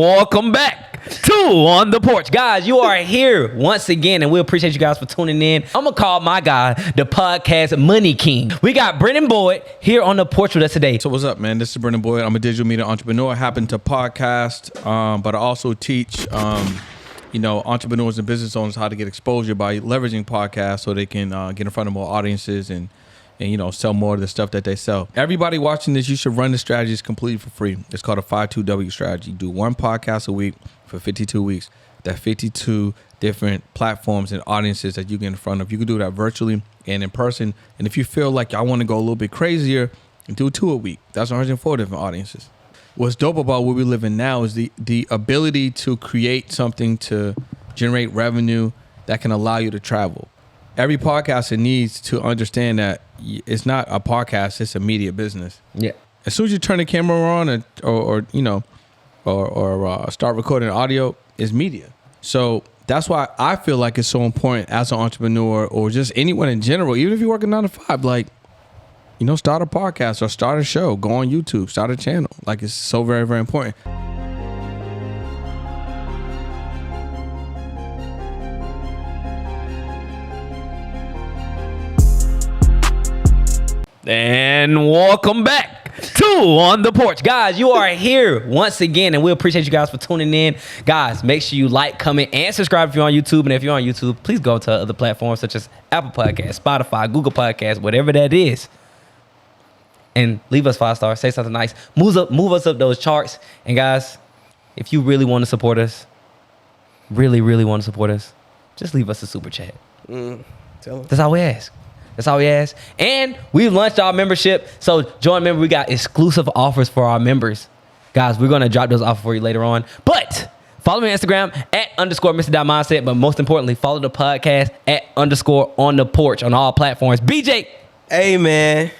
Welcome back to On the Porch. Guys, you are here once again, and we appreciate you guys for tuning in. I'm going to call my guy the podcast Money King. We got Brendan Boyd here on the porch with us today. So what's up, man? This is Brendan Boyd. I'm a digital media entrepreneur. I happen to podcast, but I also teach, entrepreneurs and business owners how to get exposure by leveraging podcasts so they can get in front of more audiences and sell more of the stuff that they sell. Everybody watching this, you should run the strategies completely for free. It's called a 5-2-W strategy. Do one podcast a week for 52 weeks. That's 52 different platforms and audiences that you get in front of. You can do that virtually and in person. And if you feel like I want to go a little bit crazier, do 2 a week. That's 104 different audiences. What's dope about where we live in now is the ability to create something to generate revenue that can allow you to travel. Every podcaster needs to understand that it's not a podcast; it's a media business. Yeah. As soon as you turn the camera on, or start recording audio, it's media. So that's why I feel like it's so important as an entrepreneur or just anyone in general, even if you're working 9 to 5, start a podcast or start a show, go on YouTube, start a channel. Like, it's so very, very important. And welcome back to On the Porch. Guys, you are here once again, and we appreciate you guys for tuning in. Guys, make sure you like, comment, and subscribe if you're on YouTube. And if you're on YouTube, please go to other platforms such as Apple Podcasts, Spotify, Google Podcasts, whatever that is. And leave us 5 stars, say something nice. Move us up those charts. And guys, if you really want to support us, really, really want to support us, just leave us a super chat. Tell them. That's all we ask. That's all we ask. And we've launched our membership. So join member. We got exclusive offers for our members. Guys, we're going to drop those offers for you later on. But follow me on Instagram @_Mr.Mindset. But most importantly, follow the podcast @_On the Porch on all platforms. BJ. Amen.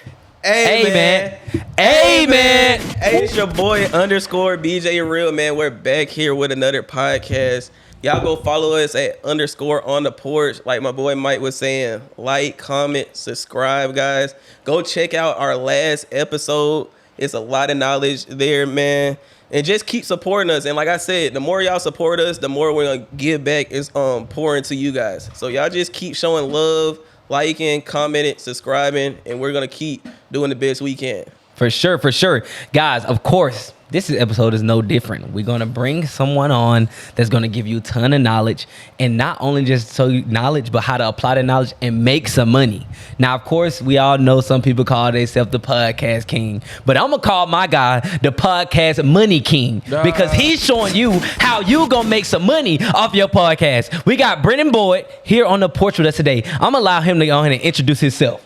Amen. Amen. Hey, it's your boy _BJ Real, man. We're back here with another podcast. Y'all go follow us @_On the Porch. Like my boy Mike was saying, like, comment, subscribe, guys. Go check out our last episode. It's a lot of knowledge there, man. And just keep supporting us. And like I said, the more y'all support us, the more we're gonna give back is pouring to you guys. So y'all just keep showing love, liking, commenting, subscribing, and we're gonna keep doing the best we can. For sure, for sure. Guys, of course, this episode is no different. We're going to bring someone on that's going to give you a ton of knowledge, and not only just so you knowledge, but how to apply the knowledge and make some money. Now, of course, we all know some people call themselves the podcast king, but I'm going to call my guy the podcast Money King because he's showing you how you going to make some money off your podcast. We got Brendan Boyd here on the porch with us today. I'm going to allow him to go ahead and introduce himself.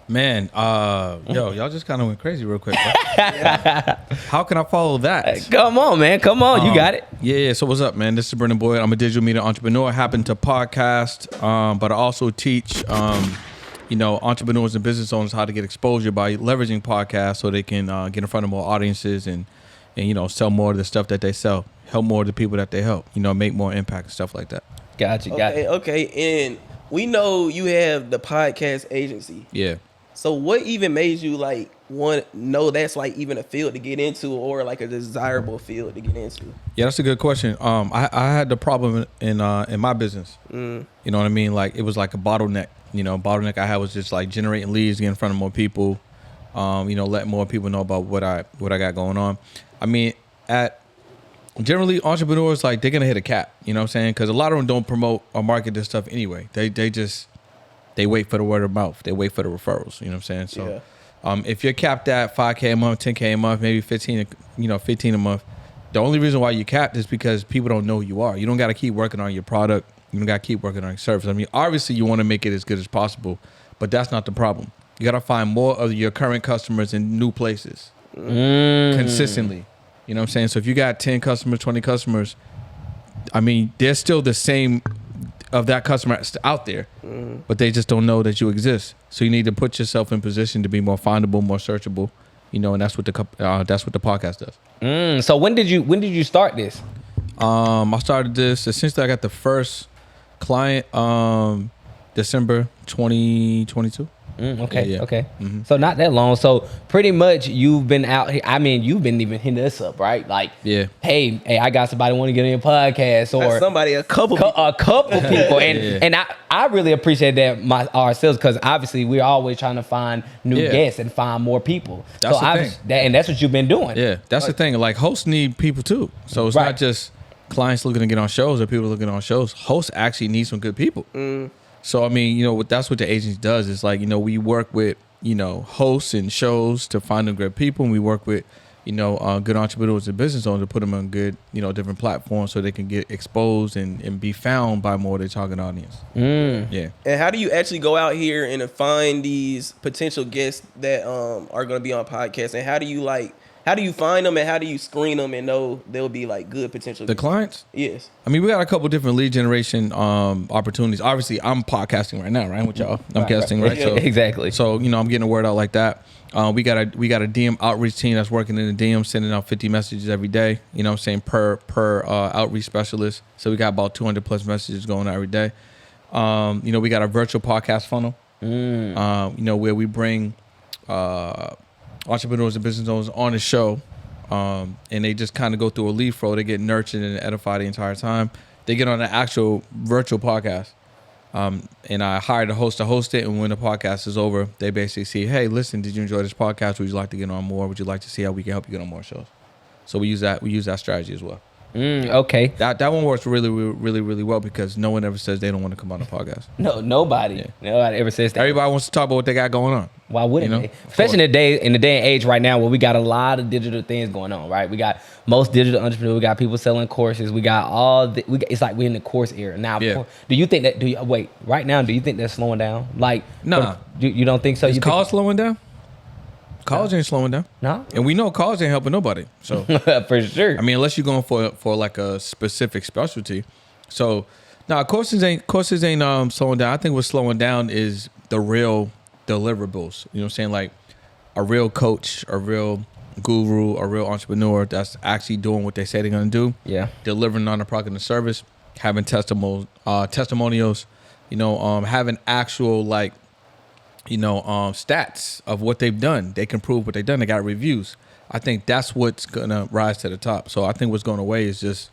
Man, y'all just kind of went crazy real quick. How can I follow that? Come on, man. Come on. You got it. Yeah. So what's up, man? This is Brendan Boyd. I'm a digital media entrepreneur. I happen to podcast, but I also teach, entrepreneurs and business owners how to get exposure by leveraging podcasts so they can get in front of more audiences and sell more of the stuff that they sell, help more of the people that they help, make more impact and stuff like that. Got you. Okay. And we know you have the podcast agency. Yeah. So what even made you know that's even a field to get into, or like a desirable field to get into? Yeah, that's a good question. I had the problem in my business. You know what I mean? Like, it was like a bottleneck. Bottleneck I had was just like generating leads, getting in front of more people. Letting more people know about what I got going on. I mean, generally entrepreneurs, they're gonna hit a cap. You know what I'm saying? Because a lot of them don't promote or market this stuff anyway. They wait for the word of mouth. They wait for the referrals. You know what I'm saying? So, if you're capped at $5K a month, $10K a month, maybe 15 a month, the only reason why you capped is because people don't know who you are. You don't got to keep working on your product. You don't got to keep working on your service. I mean, obviously you want to make it as good as possible, but that's not the problem. You got to find more of your current customers in new places consistently. You know what I'm saying? So if you got 10 customers, 20 customers, I mean, they're still the same of that customer out there, but they just don't know that you exist. So you need to put yourself in position to be more findable, more searchable, and that's what the podcast does. So when did you start this? I started this essentially. I got the first client December 2022. Okay, Yeah. okay. So not that long. So pretty much you've been out here. I mean, you've been even hitting us up, right? Like, Yeah. hey, I got somebody want to get on your podcast, or Somebody, a couple. a couple people, and Yeah. and I really appreciate that ourselves, because obviously we're always trying to find new Yeah. guests and find more people. That's the obviously thing. and that's what you've been doing. Yeah, that's the thing. Like hosts need people too. So it's Right. not just clients looking to get on shows or people looking on shows. Hosts actually need some good people. So I mean, that's what the agency does. It's like, we work with, hosts and shows to find them good people, and we work with, good entrepreneurs and business owners to put them on good, different platforms so they can get exposed and be found by more of their target audience. Yeah. And how do you actually go out here and find these potential guests that are going to be on podcasts? And how do you find them, and how do you screen them and know they'll be like good potential The guests? clients? Yes. I mean, we got a couple different lead generation opportunities. Obviously, I'm podcasting right now, right, with y'all. I'm casting, right? So Exactly. So I'm getting the word out like that. We got a DM outreach team that's working in the DM, sending out 50 messages every day. Per outreach specialist. So we got about 200 plus messages going out every day. We got a virtual podcast funnel. Where we bring entrepreneurs and business owners on the show, and they just kind of go through a lead flow. They get nurtured and edified the entire time. They get on an actual virtual podcast, and I hired a host to host it. And when the podcast is over, they basically say, "Hey, listen, did you enjoy this podcast? Would you like to get on more? Would you like to see how we can help you get on more shows?" So we use that strategy as well. Okay. That one works really, really, really well because no one ever says they don't want to come on the podcast. No, nobody ever says that. Everybody wants to talk about what they got going on. Why wouldn't You know, they? Especially in the day and age right now, where we got a lot of digital things going on, right? We got most digital entrepreneurs. We got people selling courses. We got it's like we're in the course era now. Yeah. Do you think that? Right now, do you think that's slowing down? Like, Nah. you don't think so? Is You college slowing down? College ain't slowing down. No, And we know college ain't helping nobody. So, for sure. I mean, unless you're going for like a specific specialty. So, courses ain't slowing down. I think what's slowing down is the real deliverables. You know what I'm saying? Like a real coach, a real guru, a real entrepreneur that's actually doing what they say they're going to do. Yeah. Delivering on the product and the service, having testimonials, having actual stats of what they've done. They can prove what they've done. They got reviews. I think that's what's gonna rise to the top. So I think what's going away is just,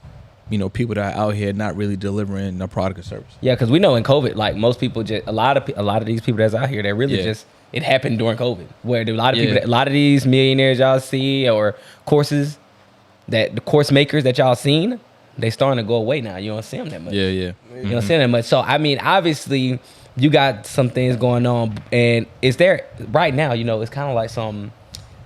people that are out here not really delivering a product or service. Yeah, because we know in COVID, like most people, just a lot of these people that's out here, they really just it happened during COVID, where a lot of people, a lot of these millionaires y'all see or courses that the course makers that y'all seen, they starting to go away now. You don't see them that much. Yeah. You don't see them that much. So I mean, obviously, you got some things going on, and is there right now? It's kind of like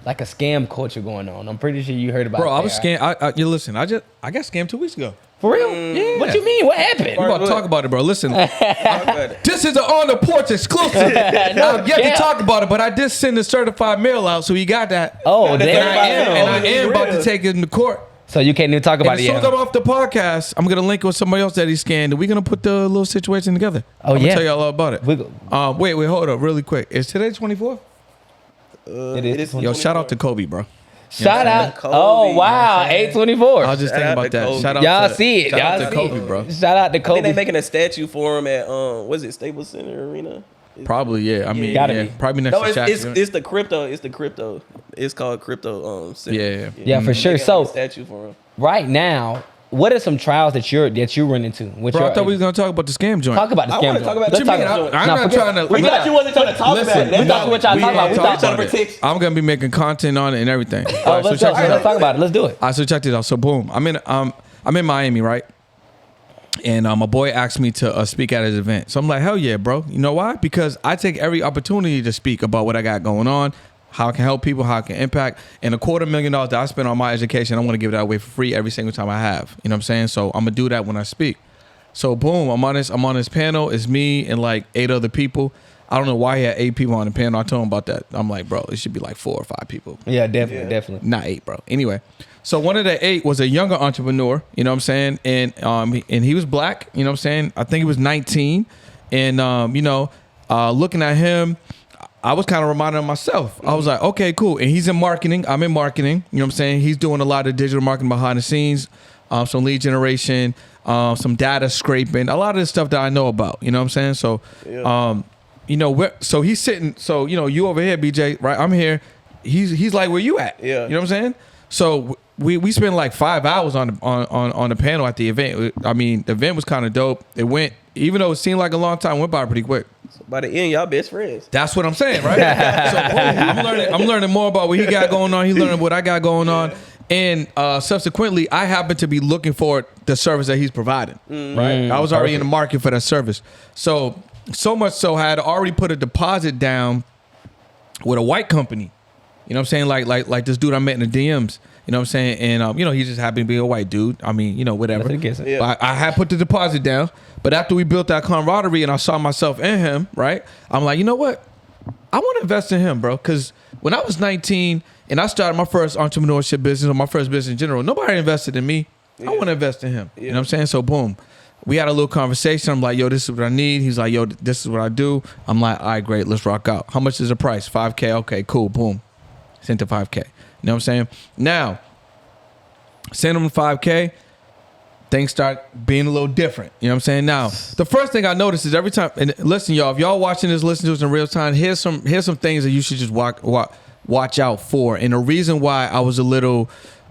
like a scam culture going on. I'm pretty sure you heard about. Bro, it I was scammed. You listen. I got scammed 2 weeks ago. for real. Yeah. What you mean? What happened? We about to talk about it, bro. Listen, Talk about it. this is an On the Porch exclusive. I'm yet to talk about it, but I did send a certified mail out, so he got that. Oh, And I am about to take it into court. So you can't even talk about And it as soon yet. as I'm off the podcast, I'm gonna link with somebody else that he scanned, and we're gonna put the little situation together. Oh, I'm yeah. gonna tell you all about it. We- Wait, hold up, really quick. Is today 24th? It is. Yo, shout out to Kobe, bro. Shout out. Kobe, Oh, you wow. know what I'm saying? 824. I was just Shout thinking out about to that. Kobe. Shout out Y'all to, see it. Shout out Y'all to see Kobe, it. bro. Shout out to I think Kobe. they making a statue for him at was it Staples Center Arena? Probably, yeah. I mean, Gotta yeah. be. Probably next No, to Shaq. it's the crypto. It's the crypto. It's called crypto. Center. Yeah. Yeah, for They sure. got So a statue for him. right now, what are some trials that you run into? With Bro, your, I thought we was gonna talk about the scam joint. talk about the I scam. wanna talk about Let's the talk scam about joint. I'm not trying to. We thought you wasn't trying to talk Listen, about it. That's not what y'all we talking gonna about. We talk trying to about it. protect. I'm gonna be making content on it and everything. Oh, All right, let's so check this let's out. talk about it. Let's do it. All right, so check this out. So boom, I'm in Miami, right? And my boy asked me to speak at his event. So I'm like, hell yeah, bro. You know why? Because I take every opportunity to speak about what I got going on, how I can help people, how I can impact. And $250,000 that I spend on my education, I want to give that away for free every single time I have. You know what I'm saying? So I'm gonna do that when I speak. So boom, I'm on this panel. It's me and like 8 other people. I don't know why he had 8 people on the panel. I told him about that. I'm like, bro, it should be like 4 or 5 people. Yeah, definitely. Not 8, bro. Anyway, so one of the 8 was a younger entrepreneur, you know what I'm saying? And he was black, you know what I'm saying? I think he was 19. And, looking at him, I was kind of reminding of myself. I was like, okay, cool. And he's in marketing. I'm in marketing. You know what I'm saying? He's doing a lot of digital marketing behind the scenes, some lead generation, some data scraping, a lot of the stuff that I know about, you know what I'm saying? So, so he's sitting. So you over here, BJ, right? I'm here. He's like, where you at? Yeah. You know what I'm saying? So we spent like 5 hours on the panel at the event. I mean, the event was kind of dope. It went, even though it seemed like a long time, went by pretty quick. So by the end, y'all best friends. That's what I'm saying, right? So I'm learning more about what he got going on. He's learning what I got going on. And subsequently, I happen to be looking for the service that he's providing. Right? I was already in the market for that service. So much so, I had already put a deposit down with a white company. You know what I'm saying? Like this dude I met in the DMs. You know what I'm saying? And he just happened to be a white dude. I mean, whatever. Yeah. But I had put the deposit down. But after we built that camaraderie and I saw myself in him, right? I'm like, you know what? I want to invest in him, bro. Because when I was 19 and I started my first entrepreneurship business or my first business in general, nobody invested in me. I want to invest in him. You know what I'm saying? So boom. We had a little conversation. I'm like, yo, this is what I need. He's like, yo, this is what I do. I'm like, all right, great. Let's rock out. How much is the price? $5K. Okay, cool. Boom. Sent to $5K. You know what I'm saying? Now, send them $5K. Things start being a little different. You know what I'm saying? Now, the first thing I notice is every time, and listen, y'all, if y'all watching this, listen to us in real time, here's some things that you should just watch out for. And the reason why I was a little,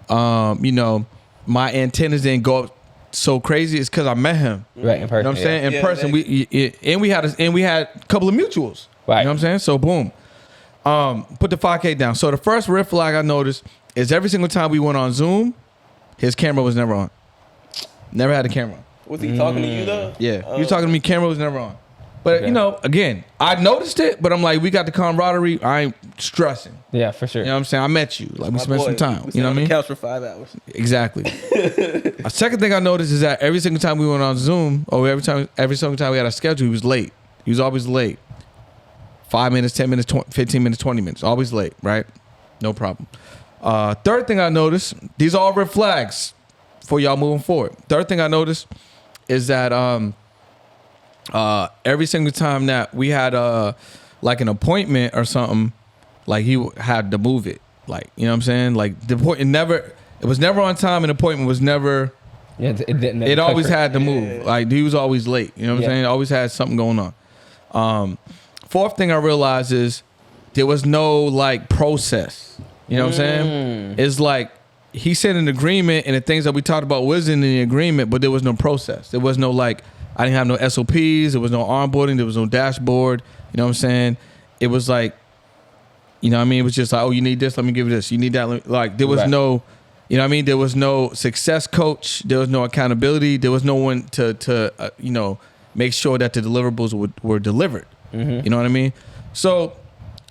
my antennas didn't go up so crazy is because I met him. Right, in person. You know what I'm saying? In person, we had a couple of mutuals. Right. You know what I'm saying? So boom. Put the 5K down. So the first red flag I noticed is every single time we went on Zoom, his camera was never on. Never had a camera on. Was he talking to you though? Yeah. He was talking to me, camera was never on. But again, I noticed it, but I'm like, we got the camaraderie. I ain't stressing. Yeah, for sure. You know what I'm saying? I met you. Like we spent some time. You know what I mean? Couch for 5 hours. Exactly. A second thing I noticed is that every single time we went on Zoom, or every single time we had a schedule, he was late. He was always late. 5 minutes, 10 minutes, 15 minutes, 20 minutes. Always late, right? No problem. Third thing I noticed, these are all red flags for y'all moving forward. Third thing I noticed is that every single time that we had like an appointment or something, like he had to move it. Like, you know what I'm saying? Like the appointment it was never on time, and the appointment was never. Yeah, it always had to move. Like he was always late. You know what I'm saying? Always had something going on. Fourth thing I realized is there was no like process. You know what I'm saying? It's like he said an agreement, and the things that we talked about was in the agreement, but there was no process. There was no like, I didn't have no SOPs. There was no onboarding. There was no dashboard. You know what I'm saying? It was like, you know what I mean? It was just like, oh, you need this? Let me give you this. You need that? Like there was no, you know what I mean? There was no success coach. There was no accountability. There was no one to make sure that the deliverables were delivered. You know what I mean? So,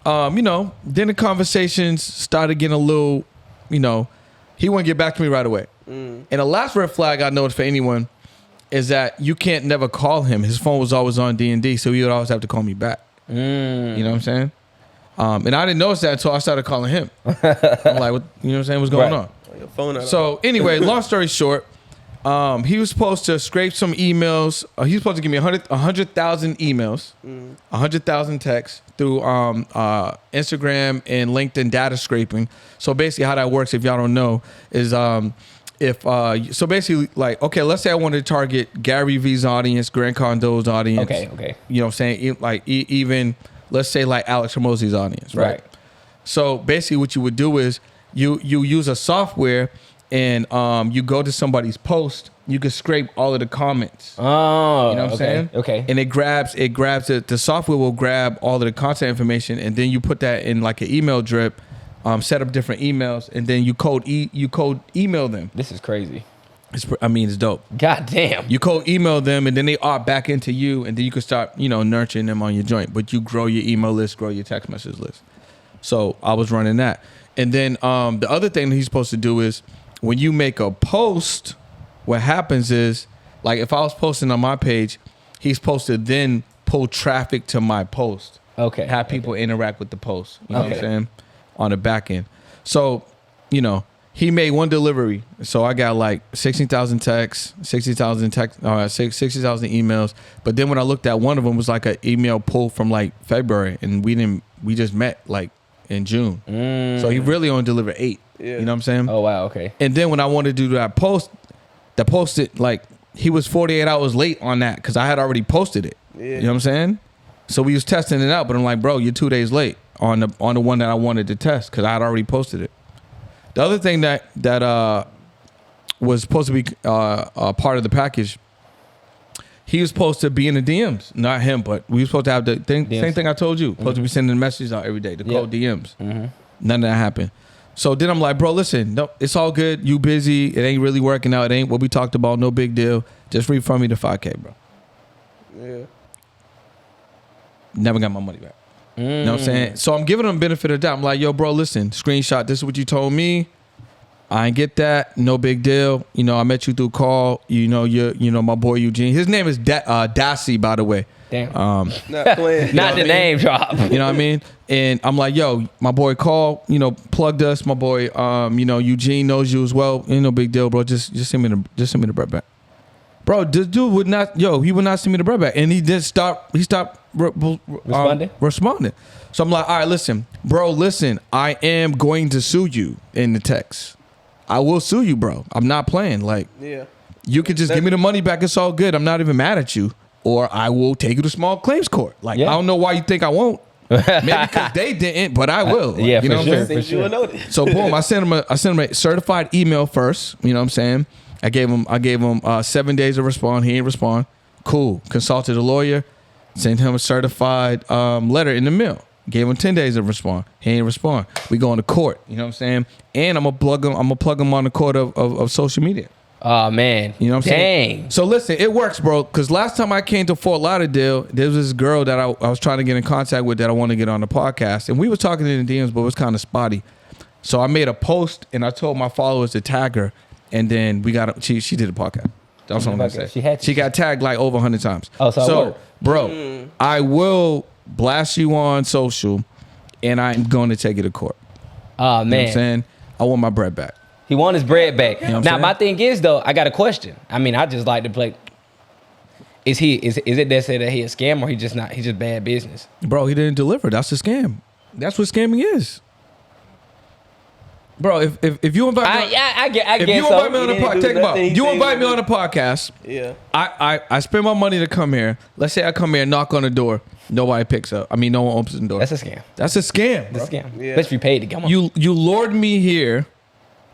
then the conversations started getting a little, he wouldn't get back to me right away. And the last red flag I noticed for anyone is that you can't never call him. His phone was always on D&D, so he would always have to call me back. You know what I'm saying? And I didn't notice that until I started calling him. I'm like, what, you know what I'm saying? What's going on? Your phone So anyway, long story short, he was supposed to scrape some emails. He was supposed to give me 100,000 emails, 100,000 texts through Instagram and LinkedIn data scraping. So basically how that works, if y'all don't know, is so basically like, okay, let's say I wanted to target Gary V's audience, Grant Condo's audience. Okay. You know what I'm saying? Like even, let's say like Alex Hormozi's audience, right? So basically what you would do is you use a software and you go to somebody's post, you can scrape all of the comments. Oh, you know what I'm saying? Okay. And it grabs the software will grab all of the content information, and then you put that in like an email drip, set up different emails, and then you code email them. This is crazy. It's dope. God damn. You code email them, and then they opt back into you, and then you can start, nurturing them on your joint. But you grow your email list, grow your text message list. So I was running that. And then the other thing that he's supposed to do is when you make a post, what happens is, like if I was posting on my page, he's supposed to then pull traffic to my post. Okay. Have people interact with the post. You know what I'm saying? On the back end. So, he made one delivery. So I got like 16,000 texts, 60,000 emails. But then when I looked at one of them was like an email pull from like February, and we just met like in June. So he really only delivered 8. You know what I'm saying? Oh wow, okay. And then when I wanted to do that post, like he was 48 hours late on that because I had already posted it. You know what I'm saying? So we was testing it out, but I'm like, bro, you're 2 days late on the one that I wanted to test because I had already posted it. The other thing that was supposed to be part of the package, he was supposed to be in the DMs. Not him, but we were supposed to have the thing, same thing I told you. Supposed to be sending messages out every day, the code DMs. None of that happened. So then I'm like, bro, listen, no, it's all good. You busy. It ain't really working out. It ain't what we talked about. No big deal. Just refund me the $5K, bro. Yeah. Never got my money back. You know what I'm saying? So I'm giving them benefit of the doubt. I'm like, yo, bro, listen, screenshot. This is what you told me. I ain't get that. No big deal. You know, I met you through call. You know, my boy Eugene. His name is Dassy, by the way. Damn. Not playing. Not the name drop. You know what I mean? And I'm like, yo, my boy Call, plugged us. My boy, Eugene knows you as well. Ain't no big deal, bro. Just send me the bread back. Bro, this dude would not, he would not send me the bread back. And he did stop, he stopped responding. So I'm like, all right, listen, bro, I am going to sue you in the text. I will sue you, bro. I'm not playing. Like, you could just give me the money back. It's all good. I'm not even mad at you. Or I will take you to small claims court. Like, I don't know why you think I won't. Maybe because they didn't, but I will. Yeah, you know for what I'm sure. saying? For sure. So boom, I sent him a certified email first. You know what I'm saying? I gave him 7 days to respond. He ain't respond. Cool. Consulted a lawyer. Sent him a certified letter in the mail. Gave him 10 days to respond. He ain't respond. We going to court. You know what I'm saying? And I'm gonna plug him on the court of social media. Oh man. You know what I'm saying? So listen, it works, bro. Because last time I came to Fort Lauderdale, there was this girl that I was trying to get in contact with that I want to get on the podcast. And we were talking in the DMs, but it was kind of spotty. So I made a post and I told my followers to tag her. And then she did a podcast. That's what I'm going to say. She got tagged like over 100 times. Oh, so bro, I will blast you on social and I'm going to take you to court. Oh, man. You know what I'm saying? I want my bread back. He want his bread back. You know now, my thing is, though, I got a question. I mean, I just like to play. Is it that say that he a scam or he's just bad business? Bro, he didn't deliver. That's a scam. That's what scamming is. Bro, if you invite me, I get if you invite me on the podcast, think about it. You invite me on the podcast. Yeah. I spend my money to come here. Let's say I come here, knock on the door, nobody picks up. I mean, no one opens the door. That's a scam. That's a scam. That's a scam. Yeah. Especially if you paid to come on. You lured me here.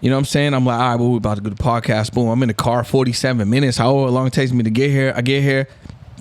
You know what I'm saying? I'm like, all right, well, we're about to go to the podcast. Boom, I'm in the car 47 minutes. However long it takes me to get here. I get here,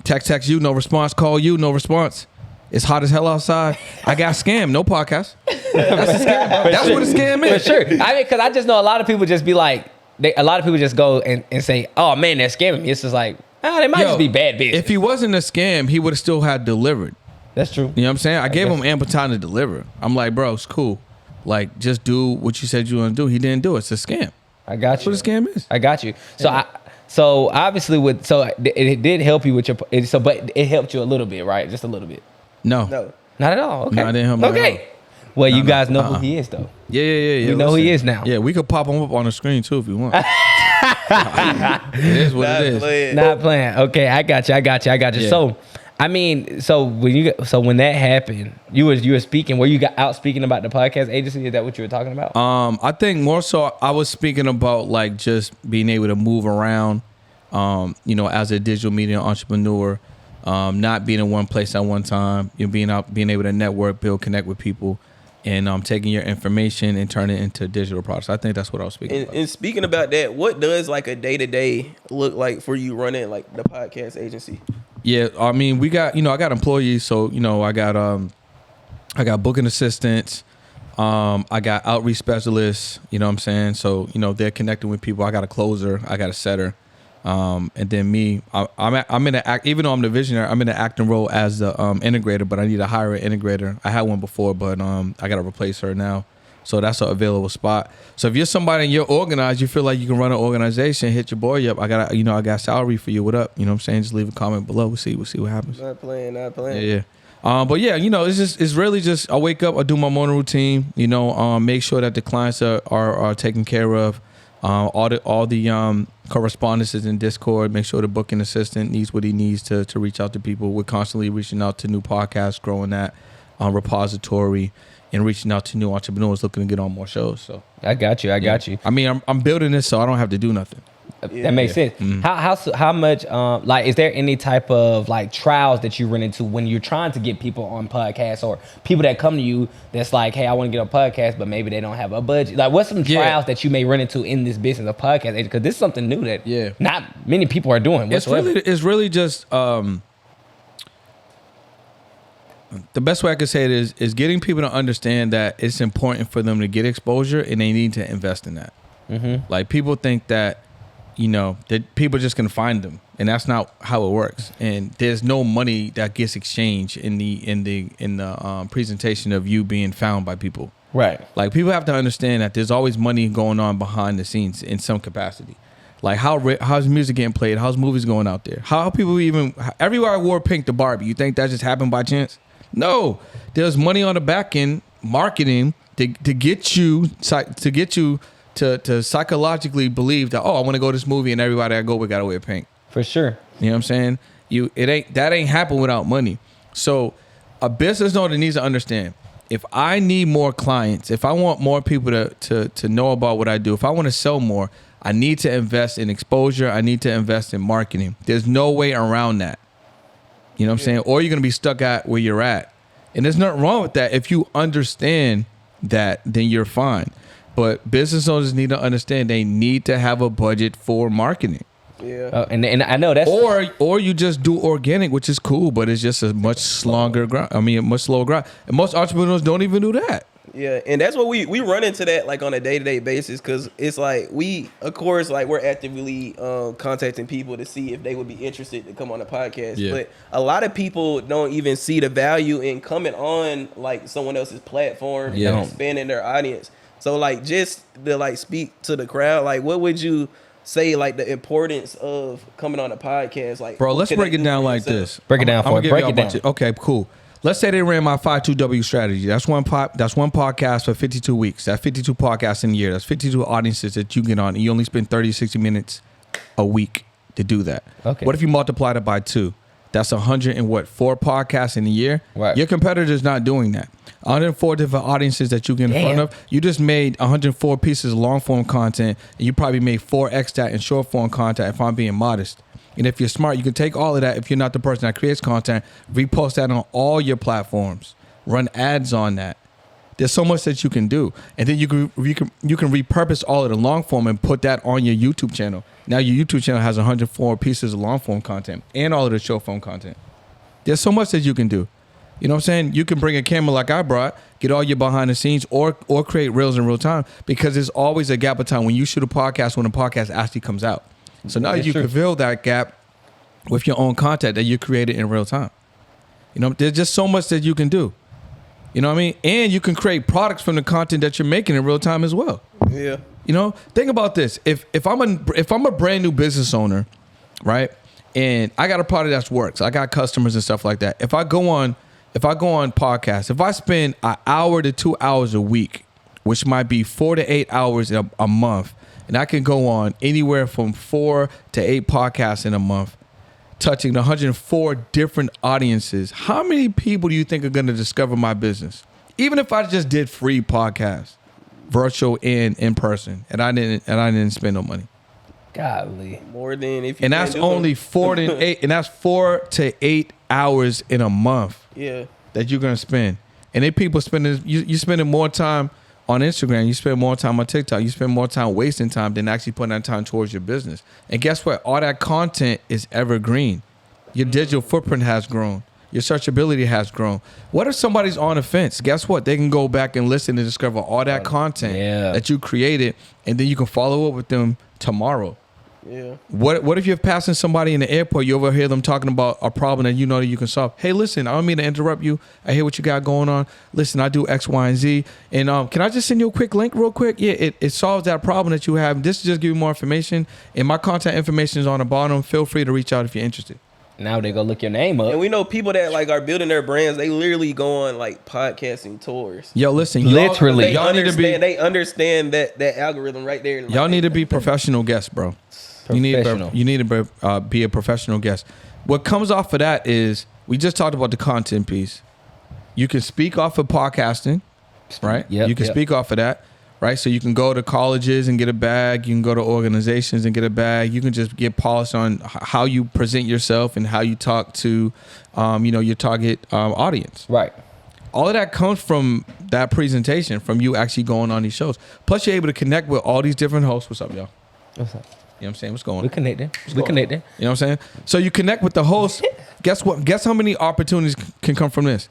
text you, no response. Call you, no response. It's hot as hell outside. I got scammed. No podcast. That's a scam. That's what a scam is. For sure. I mean, because I just know a lot of people just be like, a lot of people just go and say, oh, man, they're scamming me. It's just like, they might just be bad business. If he wasn't a scam, he would have still had delivered. That's true. You know what I'm saying? I gave him ample time to deliver. I'm like, bro, it's cool. Like, just do what you said you were going to do. He didn't do it. It's a scam. I got you. That's what a scam is. I got you. So, so obviously, it did help you with your, but it helped you a little bit, right? Just a little bit. No. Not at all. Okay. No, I didn't help him at all. Well, you guys know who he is, though. Yeah. We know who he is now. Yeah, we could pop him up on the screen, too, if you want. It is what it is. Playing. Not playing. Okay, I got you. Yeah. So, I mean, when that happened, you were speaking. Were you out speaking about the podcast agency? Is that what you were talking about? I think more so I was speaking about like just being able to move around, as a digital media entrepreneur, not being in one place at one time. Being able to network, build, connect with people, and taking your information and turning it into digital products. I think that's what I was speaking about. And speaking about that, what does like a day-to-day look like for you running like the podcast agency? Yeah, I mean, we got, I got employees, so, I got booking assistants, I got outreach specialists, you know what I'm saying? So, they're connecting with people. I got a closer, I got a setter. And then me, I'm in the even though I'm the visionary, I'm in the acting role as the integrator, but I need to hire an integrator. I had one before, but I got to replace her now. So that's an available spot. So if you're somebody and you're organized, you feel like you can run an organization, hit your boy up. I got salary for you. What up? You know what I'm saying? Just leave a comment below. We'll see what happens. Not playing. Yeah. But yeah, it's really just I wake up, I do my morning routine. Make sure that the clients are taken care of. All the correspondences in Discord. Make sure the booking assistant needs what he needs to reach out to people. We're constantly reaching out to new podcasts, growing that repository, and reaching out to new entrepreneurs looking to get on more shows. So I got you. I mean, I'm building this so I don't have to do nothing. That makes sense. How much like is there any type of like trials that you run into when you're trying to get people on podcasts, or people that come to you that's like, hey, I want to get on podcast, but maybe they don't have a budget? Like, what's some trials that you may run into in this business of podcasting? Because this is something new that not many people are doing whatsoever. It's really just the best way I could say it is getting people to understand that it's important for them to get exposure and they need to invest in that. Like, people think that, you know, that people are just gonna find them, and that's not how it works. And there's no money that gets exchanged in the presentation of you being found by people. Right. Like, people have to understand that there's always money going on behind the scenes in some capacity. Like, how's music getting played? How's movies going out there? How people even everywhere I wore pink to Barbie. You think that just happened by chance? No, there's money on the back end, marketing to get you to psychologically believe that, oh, I want to go to this movie and everybody I go with gotta wear pink. For sure. You know what I'm saying? That ain't happen without money. So a business owner needs to understand, if I need more clients, if I want more people to know about what I do, if I want to sell more, I need to invest in exposure. I need to invest in marketing. There's no way around that. You know what I'm saying? Or you're gonna be stuck at where you're at. And there's nothing wrong with that. If you understand that, then you're fine. But business owners need to understand they need to have a budget for marketing. Yeah. And I know that's or you just do organic, which is cool, but it's just a much longer grind. I mean, a much slower grind. And most entrepreneurs don't even do that. Yeah, and that's what we run into that like on a day-to-day basis, because it's like of course, like we're actively contacting people to see if they would be interested to come on the podcast. Yeah. But a lot of people don't even see the value in coming on like someone else's platform and expanding their audience. So like, just to like speak to the crowd, like what would you say like the importance of coming on a podcast? Like, bro, let's break it down like this. Break it down for me. Break it down. Okay, cool. Let's say they ran my 52W strategy. That's one podcast for 52 weeks. That's 52 podcasts in a year. That's 52 audiences that you get on. And you only spend 30, 60 minutes a week to do that. Okay. What if you multiply it by 2? That's 4 podcasts in a year. Right. Your competitor's not doing that. 104 different audiences that you get in front of. You just made 104 pieces of long form content, and you probably made 4x that in short form content, if I'm being modest. And if you're smart, you can take all of that. If you're not the person that creates content, repost that on all your platforms, run ads on that. There's so much that you can do, and then you can repurpose all of the long form and put that on your YouTube channel. Now your YouTube channel has 104 pieces of long form content and all of the short form content. There's so much that you can do. You know what I'm saying? You can bring a camera like I brought, get all your behind the scenes, or create reels in real time, because there's always a gap of time when you shoot a podcast when a podcast actually comes out. So now you can fill that gap with your own content that you created in real time. You know, there's just so much that you can do. You know what I mean? And you can create products from the content that you're making in real time as well. Yeah. You know, think about this. If I'm a brand new business owner, right, and I got a product that works, I got customers and stuff like that. If I go on podcasts, if I spend an hour to 2 hours a week, which might be 4 to 8 hours a month, and I can go on anywhere from 4 to 8 podcasts in a month, touching 104 different audiences, how many people do you think are going to discover my business? Even if I just did free podcasts, virtual and in person, and I didn't spend no money. Golly. More than if you. And that's only 4 to 8, and that's 4 to 8 hours in a month. Yeah. That you're gonna spend, and then people spending you spending more time on Instagram, you spend more time on TikTok, you spend more time wasting time than actually putting that time towards your business. And guess what? All that content is evergreen. Your digital footprint has grown. Your searchability has grown. What if somebody's on the fence? Guess what? They can go back and listen and discover all that content that you created, and then you can follow up with them tomorrow. Yeah. What if you're passing somebody in the airport, you overhear them talking about a problem that you know that you can solve? Hey, listen, I don't mean to interrupt you. I hear what you got going on. Listen, I do X, Y, and Z. And can I just send you a quick link real quick? Yeah, it solves that problem that you have. This is just give you more information. And my contact information is on the bottom. Feel free to reach out if you're interested. Now they go look your name up. And we know people that like are building their brands. They literally go on like podcasting tours. Yo, listen, literally, they understand that algorithm right there. Y'all need to be professional guests, bro. You need to be a professional guest. What comes off of that is, we just talked about the content piece. You can speak off of podcasting, right? Yep, you can speak off of that. right? So you can go to colleges and get a bag. You can go to organizations and get a bag. You can just get polished on how you present yourself and how you talk to, your target audience. Right. All of that comes from that presentation, from you actually going on these shows. Plus, you're able to connect with all these different hosts. What's up, y'all? What's up? You know what I'm saying? What's going on? We connected. We connected. You know what I'm saying? So you connect with the host. Guess what? Guess how many opportunities can come from this?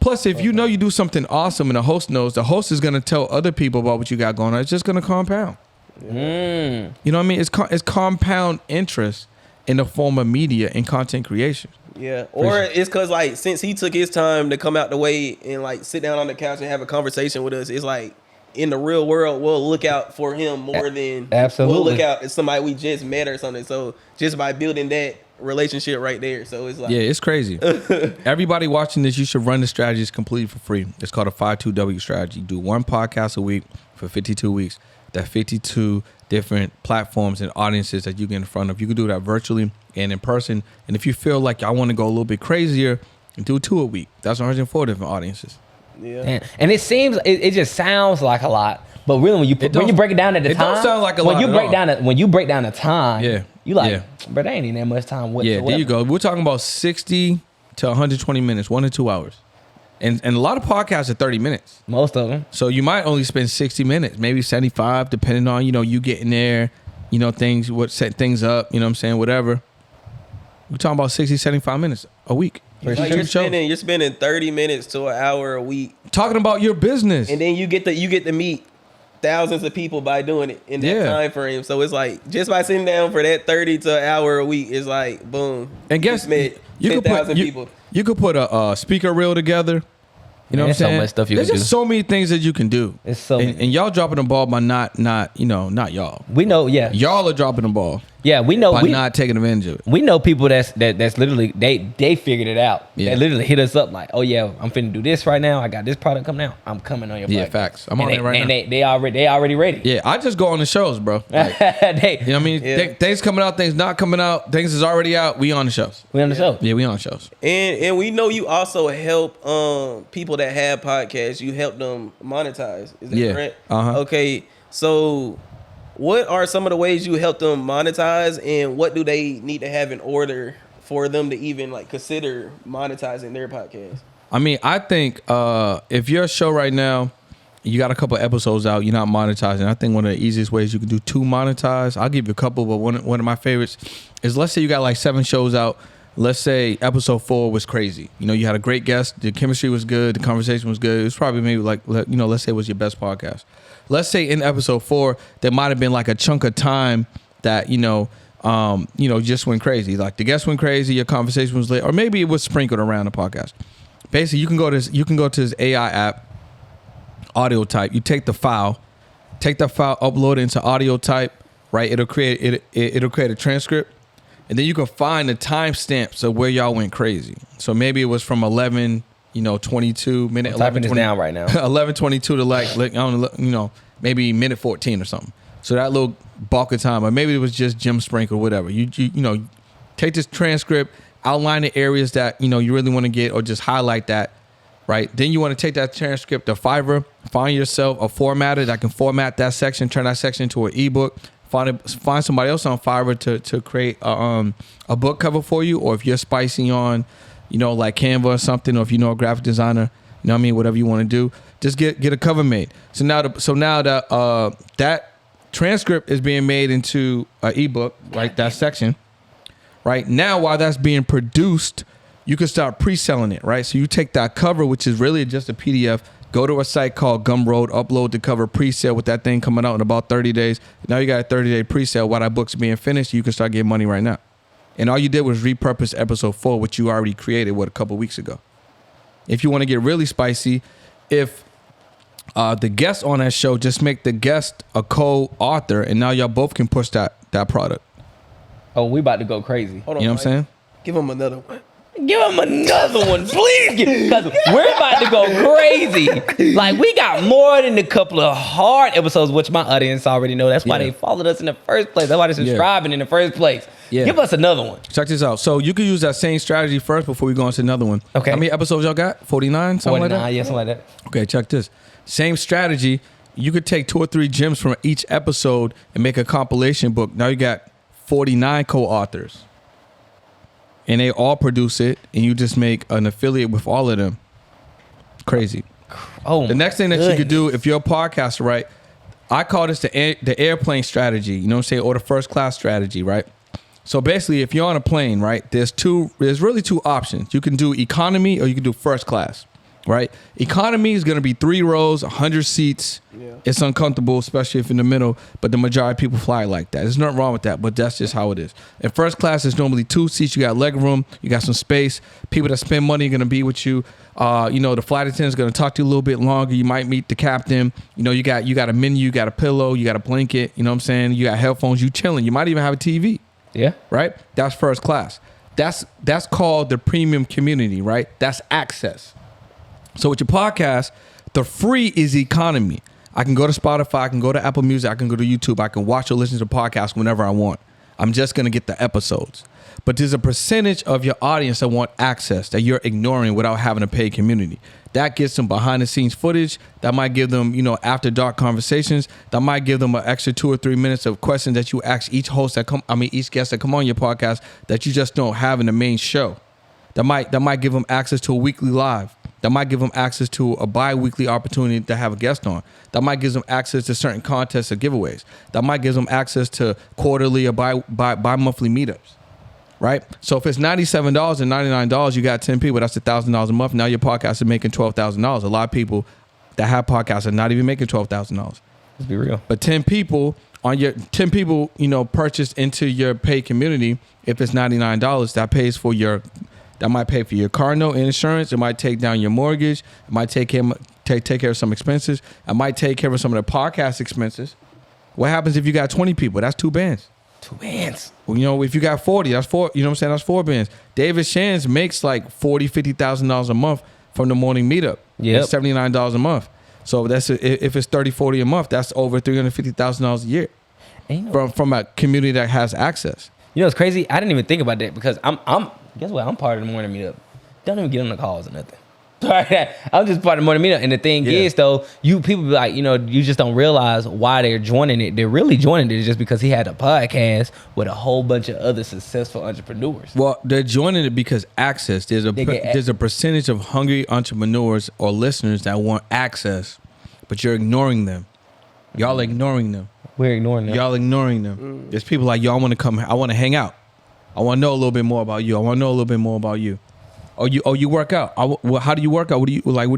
Plus, if you know you do something awesome and the host knows, the host is going to tell other people about what you got going on. It's just going to compound. You know what I mean? It's compound interest in the form of media and content creation. Yeah, or it's because like since he took his time to come out the way and like sit down on the couch and have a conversation with us, it's like in the real world we'll look out for him more than Absolutely. we'll look out at somebody we just met or something. So just by building that relationship right there, so it's like It's crazy. Everybody watching this, you should run the strategy. It's completely for free. It's called a 5-2-W strategy. Do one podcast a week for 52 weeks. That 52 different platforms and audiences that you get in front of. You can do that virtually and in person. And if you feel like I want to go a little bit crazier, do 2 a week. That's 104 different audiences. yeah. And it seems it just sounds like a lot, but really when you break it down at the time, don't sound like a lot when you break down the time, you like, Yeah. but there ain't even that much time whatsoever. Yeah, there you go. We're talking about 60 to 120 minutes, 1 to 2 hours. And a lot of podcasts are 30 minutes. Most of them. So you might only spend 60 minutes, maybe 75, depending on, you getting there, set things up, you know what I'm saying, whatever. We're talking about 60, 75 minutes a week. Like you're spending 30 minutes to an hour a week talking about your business. and then you get to meet thousands of people by doing it in that time frame. So it's like just by sitting down for that 30 to an hour a week is like boom. And guess met you could 10,000 put people. You could put a speaker reel together. You know what I'm There's so saying? much stuff you There's can just do. so many things that you can do. It's so and y'all dropping the ball by not y'all. We know, yeah. Y'all are dropping the ball Yeah, we know by not taking advantage of it. we know people that's literally they figured it out. Yeah. They literally hit us up like, oh yeah, I'm finna do this right now. I got this product coming out. I'm coming on your Yeah, podcast. facts. I'm on and it right and now. they already ready. Yeah, I just go on the shows, bro. Like, you know what I mean? Yeah. Things coming out, things not coming out, things is already out. We on the shows. We on the show. Yeah, we on the shows. And we know you also help people that have podcasts. You help them monetize. Is that Yeah. correct? Uh-huh. Okay. So what are some of the ways you help them monetize, and what do they need to have in order for them to even like consider monetizing their podcast? I mean, I think if you're a show right now, you got a couple episodes out, you're not monetizing. I think one of the easiest ways you can do to monetize, I'll give you a couple, but one of my favorites is, let's say you got like 7 shows out. Let's say episode 4 was crazy. You had a great guest. The chemistry was good. The conversation was good. It was probably maybe like, let's say it was your best podcast. Let's say in episode 4, there might have been like a chunk of time that, just went crazy. Like the guest went crazy, your conversation was lit, or maybe it was sprinkled around the podcast. Basically, you can go to this AI app, Audio Type. You take the file, upload it into Audio Type, right? It'll create a transcript. And then you can find the timestamps of where y'all went crazy. So maybe it was from 22 minute. I'm typing this down right now. 11:22 to like I don't know, maybe minute 14 or something. So that little bulk of time, or maybe it was just Jim Sprinkle, whatever. You take this transcript, outline the areas that you really want to get, or just highlight that. Right. Then you want to take that transcript to Fiverr, find yourself a formatter that can format that section, turn that section into an ebook. Find somebody else on Fiverr to create a book cover for you, or if you're spicy on, like Canva or something, or if a graphic designer, whatever you want to do, just get a cover made. So now that transcript is being made into an ebook, right? That section, right? Now while that's being produced, you can start pre-selling it, right? So you take that cover, which is really just a PDF. Go to a site called Gumroad, upload the cover, pre-sale with that thing coming out in about 30 days. Now you got a 30-day pre-sale. While that book's being finished, you can start getting money right now. And all you did was repurpose episode 4, which you already created, a couple weeks ago. If you want to get really spicy, if the guest on that show, just make the guest a co-author, and now y'all both can push that product. Oh, we about to go crazy. Hold on, You know what I'm saying? Give them another one. Give him another one, please. Because we're about to go crazy. Like, we got more than a couple of hard episodes, which my audience already know. That's why they followed us in the first place. That's why they're subscribing in the first place. Yeah. Give us another one. Check this out. So you can use that same strategy first before we go on to another one. Okay. How many episodes y'all got? 49? Something like that? Yeah, something like that. Okay, check this. Same strategy. You could take 2 or 3 gems from each episode and make a compilation book. Now you got 49 co-authors. And they all produce it, and you just make an affiliate with all of them. Crazy. Oh, the next thing that you could do if you're a podcaster, right? I call this the airplane strategy, you know what I'm saying, or the first class strategy, right? So basically, if you're on a plane, right, there's really 2 options. You can do economy or you can do first class, right? Economy is going to be 3 rows, 100 seats. Yeah. It's uncomfortable, especially if in the middle, but the majority of people fly like that. There's nothing wrong with that, but that's just how it is. In first class, it's normally 2 seats. You got leg room, you got some space. People that spend money are going to be with you. The flight attendant is going to talk to you a little bit longer. You might meet the captain. You got a menu, you got a pillow, you got a blanket. You know what I'm saying? You got headphones. You chilling. You might even have a TV. Yeah. Right? That's first class. That's called the premium community, right? That's access. So with your podcast, the free is economy. I can go to Spotify, I can go to Apple Music, I can go to YouTube, I can watch or listen to podcasts whenever I want. I'm just going to get the episodes. But there's a percentage of your audience that want access that you're ignoring without having a paid community. That gets them behind the scenes footage. That might give them, after dark conversations. That might give them an extra 2 or 3 minutes of questions that you ask each each guest that come on your podcast that you just don't have in the main show. That might give them access to a weekly live. That might give them access to a bi-weekly opportunity to have a guest on. That might give them access to certain contests or giveaways. That might give them access to quarterly or bi-monthly meetups. Right? So if it's $97 and $99, you got 10 people, that's $1,000 a month. Now your podcast is making $12,000. A lot of people that have podcasts are not even making $12,000. Let's be real. But 10 people purchased into your paid community, if it's $99, that might pay for your car note and insurance. It might take down your mortgage. It might take care of some expenses. It might take care of some of the podcast expenses. What happens if you got 20 people? That's 2 bands. 2 bands. Well, if you got 40, that's 4. You know what I'm saying? That's 4 bands. David Shands makes like $40,000-$50,000 a month from the morning meetup. Yeah, $79 a month. So that's if it's $30-$40 a month, that's over $350,000 a year from a community that has access. It's crazy. I didn't even think about that because I'm guess what? I'm part of the morning meetup. Don't even get on the calls or nothing. I'm just part of the morning meetup. And the thing is, though, people be like, you just don't realize why they're joining it. They're really joining it just because he had a podcast with a whole bunch of other successful entrepreneurs. Well, they're joining it because access. There's a percentage of hungry entrepreneurs or listeners that want access, but you're ignoring them. Y'all ignoring them. We're ignoring them. Y'all ignoring them. There's people like, y'all want to come. I want to hang out. I want to know a little bit more about you. I want to know a little bit more about you. You work out. How do you work out? What do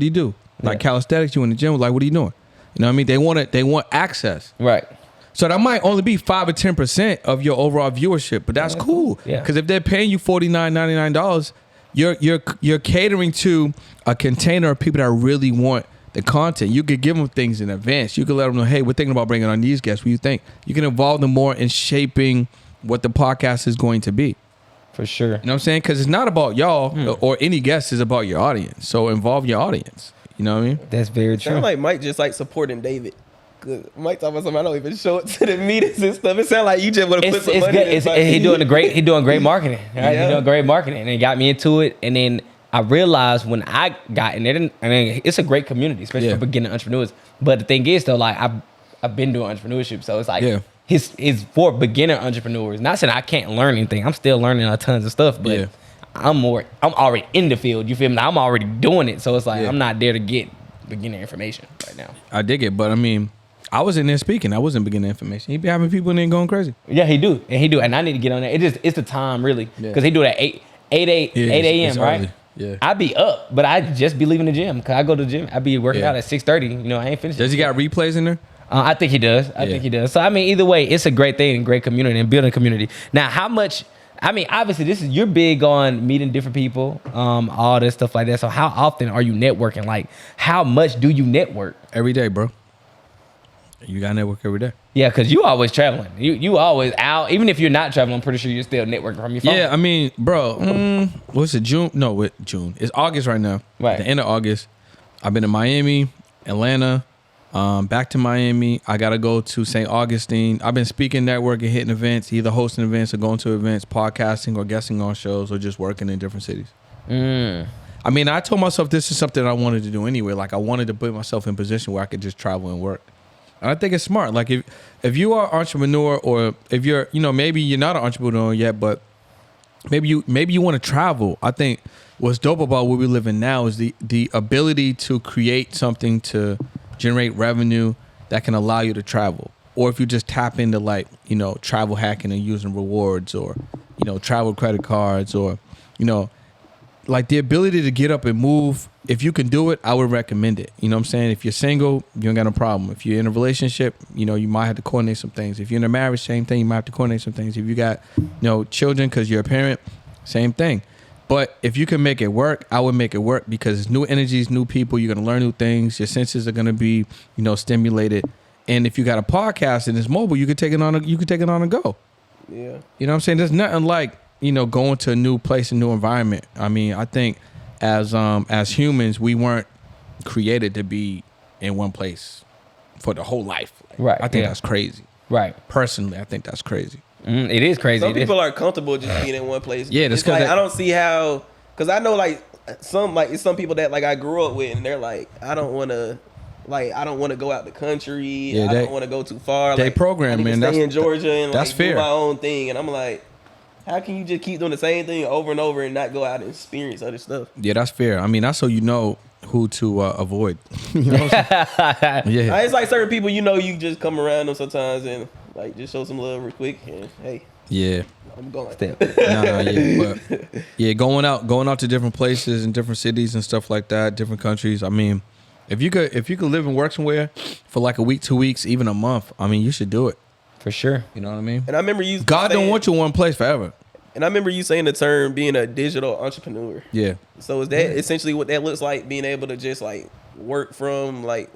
you do? Like calisthenics, you in the gym. Like, what are you doing? You know what I mean? They want access. Right. So that might only be 5 or 10% of your overall viewership, but that's cool. Yeah. Because if they're paying you $49.99, you're catering to a container of people that really want the content. You could give them things in advance. You could let them know, hey, we're thinking about bringing on these guests. What do you think? You can involve them more in shaping what the podcast is going to be. For sure. You know what I'm saying? Because it's not about y'all or any guest. It's about your audience. So involve your audience. You know what I mean? That's very true. Sound like Mike just like supporting David. Cause Mike talking about something I don't even show it to the meetings and stuff. It sound like you just want to put some money in it. He doing great marketing. Right? Yeah. He doing great marketing. And it got me into it. And then I realized when I got in it, it's a great community, especially for beginning entrepreneurs. But the thing is, though, like I've been doing entrepreneurship. So it's like it's for beginner entrepreneurs. Not saying I can't learn anything. I'm still learning tons of stuff, but I'm already in the field. You feel me? I'm already doing it. So it's like I'm not there to get beginner information right now. I dig it, but I mean, I was in there speaking. I wasn't beginner information. He be having people in there going crazy. Yeah, he do. And I need to get on that. It's the time really. Because he do it at 8 a.m., right? Early. Yeah. I be up, but I just be leaving the gym. Because I go to the gym. I be working out at 6:30. I ain't finished. Does he got replays in there? I think he does. I think he does. So, I mean, either way, it's a great thing and great community and building a community. Now, how much, obviously, you're big on meeting different people, all this stuff like that. So, how often are you networking? Like, how much do you network? Every day, bro. You got to network every day. Yeah, because you always traveling. You always out. Even if you're not traveling, I'm pretty sure you're still networking from your phone. Yeah, I mean, bro, what's it, June? No, June. It's August right now. Right. The end of August. I've been to Miami, Atlanta, back to Miami. I got to go to St. Augustine. I've been speaking, networking, hitting events, either hosting events or going to events, podcasting or guesting on shows or just working in different cities. I mean, I told myself this is something I wanted to do anyway. Like, I wanted to put myself in a position where I could just travel and work. And I think it's smart. Like if you are an entrepreneur, or if you're, maybe you're not an entrepreneur yet, but maybe you want to travel. I think what's dope about where we live in now is the ability to create something to generate revenue that can allow you to travel. Or if you just tap into like, travel hacking and using rewards, or, travel credit cards, or, like the ability to get up and move. If you can do it, I would recommend it. You know what I'm saying? If you're single, you ain't got no problem. If you're in a relationship, you might have to coordinate some things. If you're in a marriage, same thing. You might have to coordinate some things. If you got, children because you're a parent, same thing. But if you can make it work, I would make it work, because it's new energies, new people. You're going to learn new things. Your senses are going to be, stimulated. And if you got a podcast and it's mobile, you could take it on and go. Yeah. You know what I'm saying? There's nothing like, going to a new place, a new environment. I mean, I think as humans, we weren't created to be in one place for the whole life. Right. I think that's crazy. Right. Personally, I think that's crazy. It is crazy. Some people are comfortable just being in one place. Yeah, it's like I don't see how, because I know it's some people that like I grew up with, and they're like, I don't want to go out the country. Yeah, I don't want to go too far. They program, man. Stay in Georgia and that's fair. Do my own thing. And I'm like, how can you just keep doing the same thing over and over and not go out and experience other stuff? Yeah, that's fair. I mean, that's so you know who to avoid. You know what I'm saying? Yeah. It's like certain people, you just come around them sometimes and like just show some love real quick and hey. Yeah. I'm going. Yeah, going out to different places and different cities and stuff like that, different countries. I mean, if you could live and work somewhere for like a week, 2 weeks, even a month, I mean, you should do it. For sure. You know what I mean? And I remember God don't want you in one place forever. And I remember you saying the term being a digital entrepreneur. Yeah. So is that essentially what that looks like, being able to just like work from like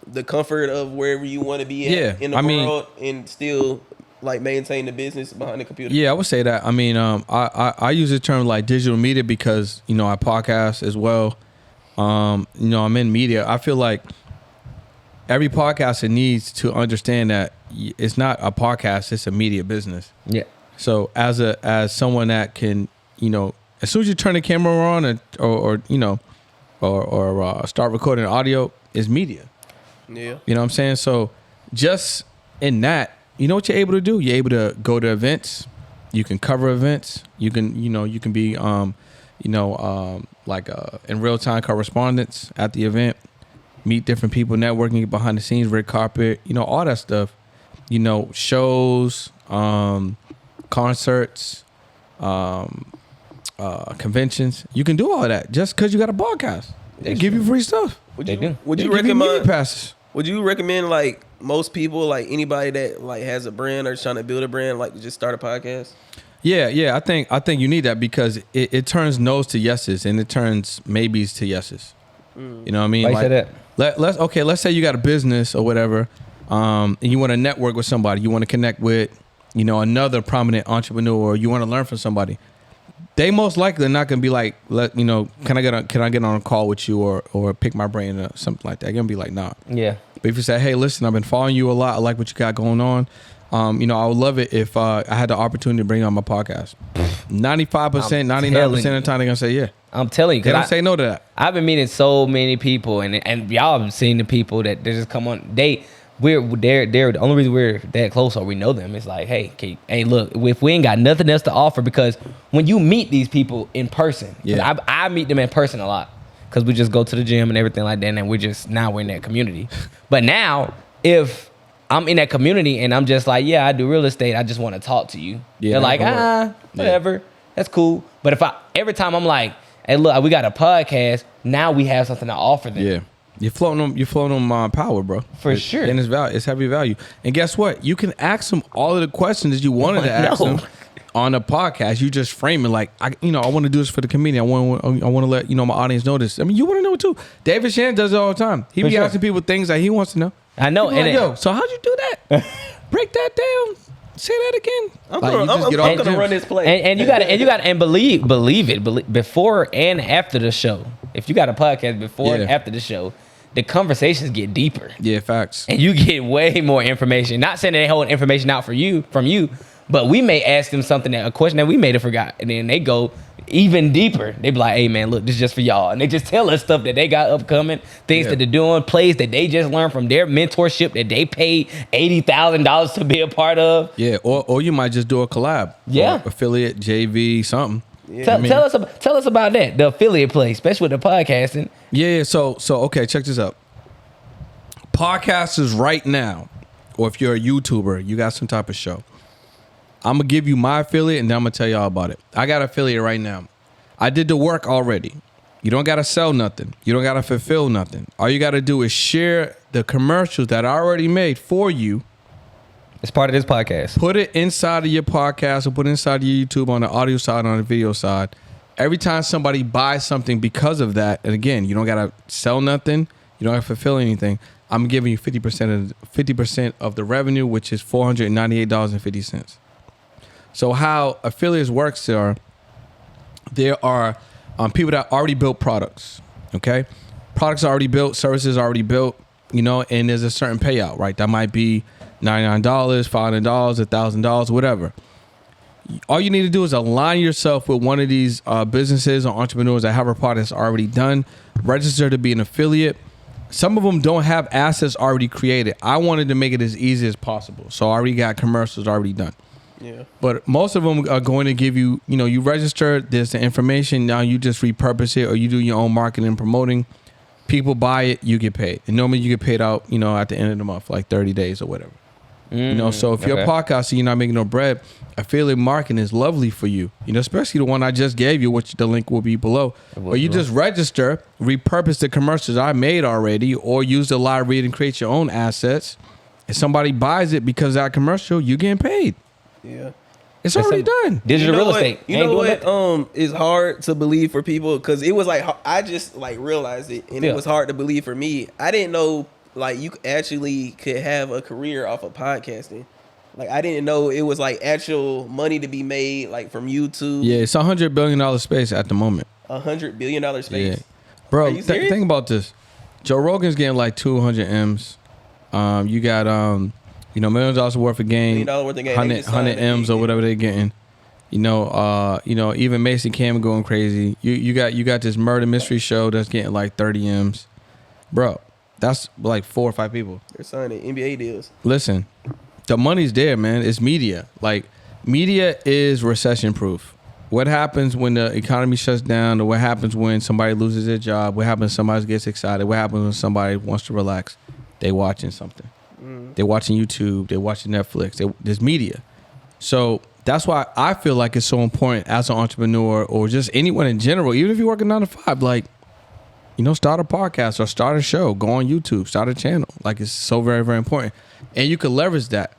the comfort of wherever you want to be at in the world and still like maintain the business behind the computer? Yeah, I would say that. I mean, I use the term like digital media because, I podcast as well. I'm in media. I feel like every podcaster needs to understand that it's not a podcast, it's a media business. Yeah. So as someone that can, as soon as you turn the camera on or start recording audio, is media. Yeah. You know what I'm saying? So just in that, you know what you're able to do? You're able to go to events. You can cover events. You can, you can be, in real time correspondence at the event, meet different people, networking behind the scenes, red carpet, all that stuff, shows, concerts, conventions. You can do all of that just because you got a podcast. They give you free stuff. Would you recommend passes? Would you recommend like most people, like anybody that like has a brand or is trying to build a brand, like to just start a podcast? Yeah. I think you need that because it turns no's to yeses and it turns maybes to yeses. You know what I mean? Why you say that? Let's say you got a business or whatever, and you want to network with somebody. You want to connect with, another prominent entrepreneur, or you want to learn from somebody. They most likely are not gonna be like, can I get on a call with you or pick my brain or something like that. They're gonna be like, nah. Yeah. But if you say, hey, listen, I've been following you a lot. I like what you got going on. I would love it if I had the opportunity to bring you on my podcast. 95%, 99% of the time they're gonna say yeah. I'm telling you, they don't say no to that. I've been meeting so many people, and y'all have seen the people that they just come on. They're the only reason we're that close or we know them. It's like, hey, look, if we ain't got nothing else to offer, because when you meet these people in person, I meet them in person a lot because we just go to the gym and everything like that, and we're in that community. But now, if I'm in that community and I'm just like, yeah, I do real estate, I just want to talk to you. Yeah, they're like, whatever, that's cool. But every time I'm like, hey, look, we got a podcast, now we have something to offer them. Yeah. You're floating them power, bro. For sure. And it's heavy value. And guess what? You can ask them all of the questions that you wanted to ask them on a podcast. You just frame it like, I want to do this for the community. I want to let my audience know this. I mean, you want to know it too. David Shannon does it all the time. He be asking people things that he wants to know. I know. And so how'd you do that? Break that down. Say that again. I'm gonna run this play. And you gotta believe it before and after the show. If you got a podcast before and after the show, the conversations get deeper. Yeah, facts. And you get way more information. Not saying that they hold information out from you, but we may ask them a question that we may have forgot, and then they go, even deeper. They be like, hey man, look, this is just for y'all. And they just tell us stuff that they got upcoming, things that they're doing, plays that they just learned from their mentorship that they paid $80,000 to be a part of. Yeah, or you might just do a collab. Yeah. Or affiliate, JV, something. Yeah. Tell us about that, the affiliate play, especially with the podcasting. Yeah, so okay, check this out. Podcasters right now, or if you're a YouTuber, you got some type of show. I'm gonna give you my affiliate and then I'm gonna tell y'all about it. I got affiliate right now. I did the work already. You don't gotta sell nothing. You don't gotta fulfill nothing. All you gotta do is share the commercials that I already made for you. It's part of this podcast. Put it inside of your podcast or put it inside of your YouTube on the audio side, on the video side. Every time somebody buys something because of that, and again, you don't gotta sell nothing. You don't have to fulfill anything. I'm giving you 50% of the revenue, which is $498.50. So how affiliates works are, there are people that already built products, okay? Products are already built, services are already built, and there's a certain payout, right? That might be $99, $500, $1,000, whatever. All you need to do is align yourself with one of these businesses or entrepreneurs that have a product that's already done, register to be an affiliate. Some of them don't have assets already created. I wanted to make it as easy as possible. So I already got commercials already done. Yeah. But most of them are going to give you, you register, there's the information, now you just repurpose it or you do your own marketing and promoting. People buy it, you get paid. And normally you get paid out, at the end of the month, like 30 days or whatever. So if you're a podcaster, you're not making no bread, affiliate marketing is lovely for you. Especially the one I just gave you, which the link will be below. Or you just register, repurpose the commercials I made already, or use the live read and create your own assets. If somebody buys it because of that commercial, you're getting paid. Yeah. It's already done. Digital real estate. You know what? It's hard to believe for people because it was like I just like realized it, and it was hard to believe for me. I didn't know like you actually could have a career off of podcasting. Like I didn't know it was like actual money to be made like from YouTube. Yeah, it's $100 billion space at the moment. $100 billion space. Yeah. Bro, Are you serious? think about this. Joe Rogan's getting like 200 M's. You got millions of dollars worth of game, $1 million worth of game. 100 M's or whatever they're getting. Even Mason Cam going crazy. You got this murder mystery show that's getting like 30 M's. Bro, that's like 4 or 5 people. They're signing NBA deals. Listen, the money's there, man. It's media. Like media is recession proof. What happens when the economy shuts down, or what happens when somebody loses their job? What happens when somebody gets excited? What happens when somebody wants to relax? They watching something. They're watching YouTube. They're watching Netflix. There's media. So that's why I feel like it's so important as an entrepreneur or just anyone in general, even if you're working 9 to 5, like, start a podcast or start a show, go on YouTube, start a channel. Like it's so very, very important. And you can leverage that.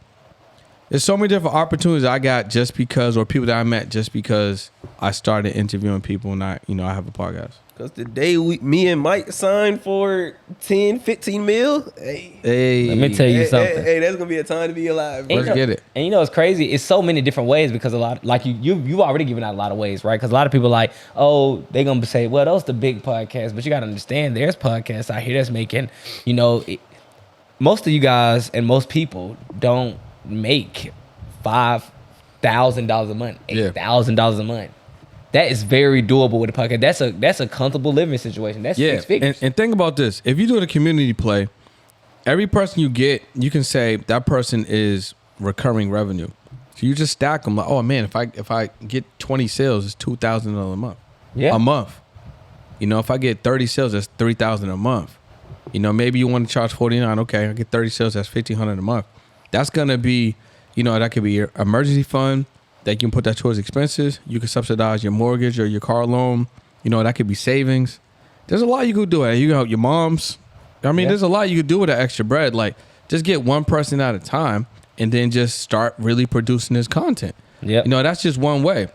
There's so many different opportunities I got just because, or people that I met just because I started interviewing people and I have a podcast. Because the day me and Mike signed for 10, 15 mil, hey, Let me tell you something. Hey, that's going to be a time to be alive. Bro. Let's get it. And it's crazy. It's so many different ways because a lot, like you've already given out a lot of ways, right? Because a lot of people like, oh, they're going to say, well, those the big podcasts. But you got to understand there's podcasts out here that's making, most of you guys and most people don't make $5,000 a month, $8,000 a month. That is very doable with a podcast. That's a comfortable living situation. That's 6 figures. And think about this. If you do a community play, every person you get, you can say that person is recurring revenue. So you just stack them like, oh man, if I get 20 sales, it's $2,000 a month. Yeah. A month. If I get 30 sales, that's $3,000 a month. Maybe you want to charge $49. Okay, I get 30 sales, that's $1,500 a month. That's gonna be, that could be your emergency fund. That you can put that towards expenses. You can subsidize your mortgage or your car loan. That could be savings. There's a lot you could do. You can help your moms. There's a lot you could do with that extra bread. Like, just get one person at a time and then just start really producing this content. Yeah. That's just one way.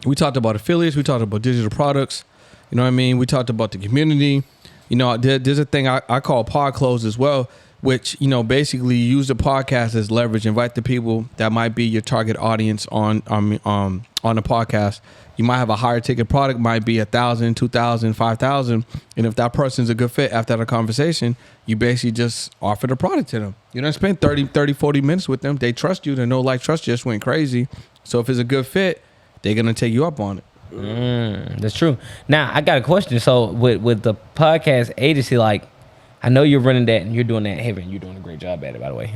We talked about affiliates. We talked about digital products. We talked about the community. There's a thing I call pod close as well, which, basically use the podcast as leverage. Invite the people that might be your target audience on the podcast. You might have a higher ticket product, might be $1,000, $2,000, $5,000. And if that person's a good fit after the conversation, you basically just offer the product to them. You don't spend 30, 40 minutes with them. They trust you. They know, like, trust just went crazy. So if it's a good fit, they're going to take you up on it. That's true. Now I got a question. So with the podcast agency, like I know you're running that and you're doing that heavy and you're doing a great job at it, by the way.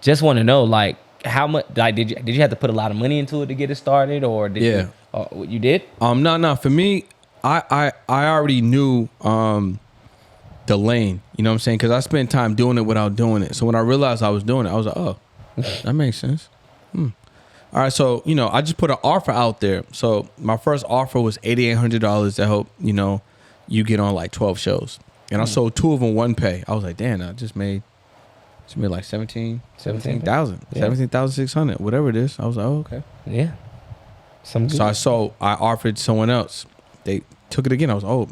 Just want to know, like, how much, like, did you have to put a lot of money into it to get it started, or did you did? No. For me, I already knew the lane. You know what I'm saying? Because I spent time doing it without doing it. So when I realized I was doing it, I was like, oh, that makes sense. All right, so I just put an offer out there. So my first offer was $8,800 to help you get on like 12 shows, and I sold 2 of them one pay. I was like, damn, I just made like 17,000, 17,600, whatever it is. I was like, oh, okay. Yeah. So I offered someone else. They took it again. I was, all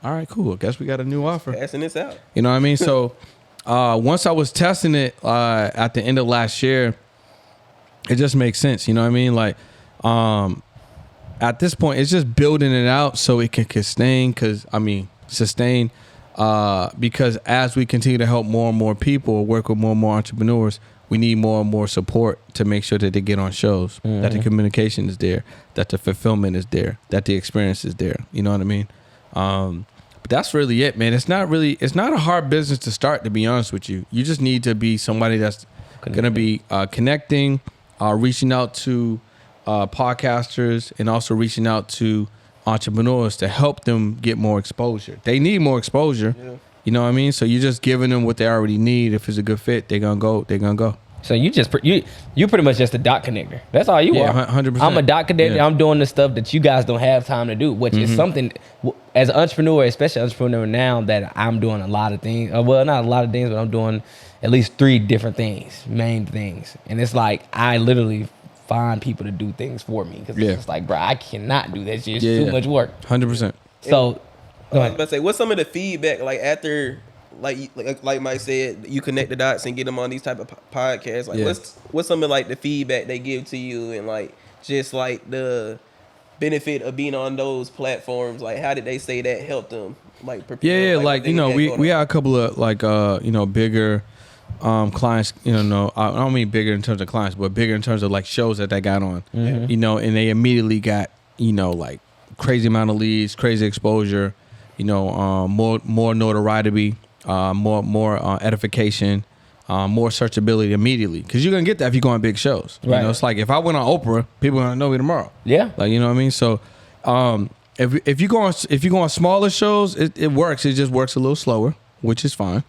right, cool. I guess we got a new offer. Passing this out. You know what I mean? So once I was testing it at the end of last year, it just makes sense. You know what I mean? Like at this point, it's just building it out so it can sustain. Because as we continue to help more and more people, work with more and more entrepreneurs, we need more and more support to make sure that they get on shows, that the communication is there, that the fulfillment is there, that the experience is there. You know what I mean? But that's really it, man. It's not a hard business to start, to be honest with you. You just need to be somebody that's going to be connecting, reaching out to podcasters, and also reaching out to entrepreneurs to help them get more exposure. They need more exposure. Yeah. You know what I mean? So you're just giving them what they already need. If it's a good fit, they're gonna go. So you pretty much just a dot connector. That's all you are. 100%. I'm a dot connector. Yeah. I'm doing the stuff that you guys don't have time to do, which is something as an entrepreneur, especially entrepreneur now, that I'm doing a lot of things. Well, not a lot of things, but I'm doing at least 3 different things, main things. And it's like I literally find people to do things for me because it's just like, bro, I cannot do that shit. It's too much work. 100%. So I was about to say, what's some of the feedback like after, like Mike said, you connect the dots and get them on these type of podcasts? Like, what's some of like the feedback they give to you, and like just like the benefit of being on those platforms? Like, how did they say that helped them? Like, prepare, like we had a couple of like bigger clients, I don't mean bigger in terms of clients, but bigger in terms of like shows that they got on, and they immediately got, like crazy amount of leads, crazy exposure, more notoriety, more edification, more searchable immediately. Cause you're going to get that if you go on big shows. Right. It's like if I went on Oprah, people are going to know me tomorrow. Yeah. Like, you know what I mean? So, if you go on smaller shows, it works. It just works a little slower, which is fine.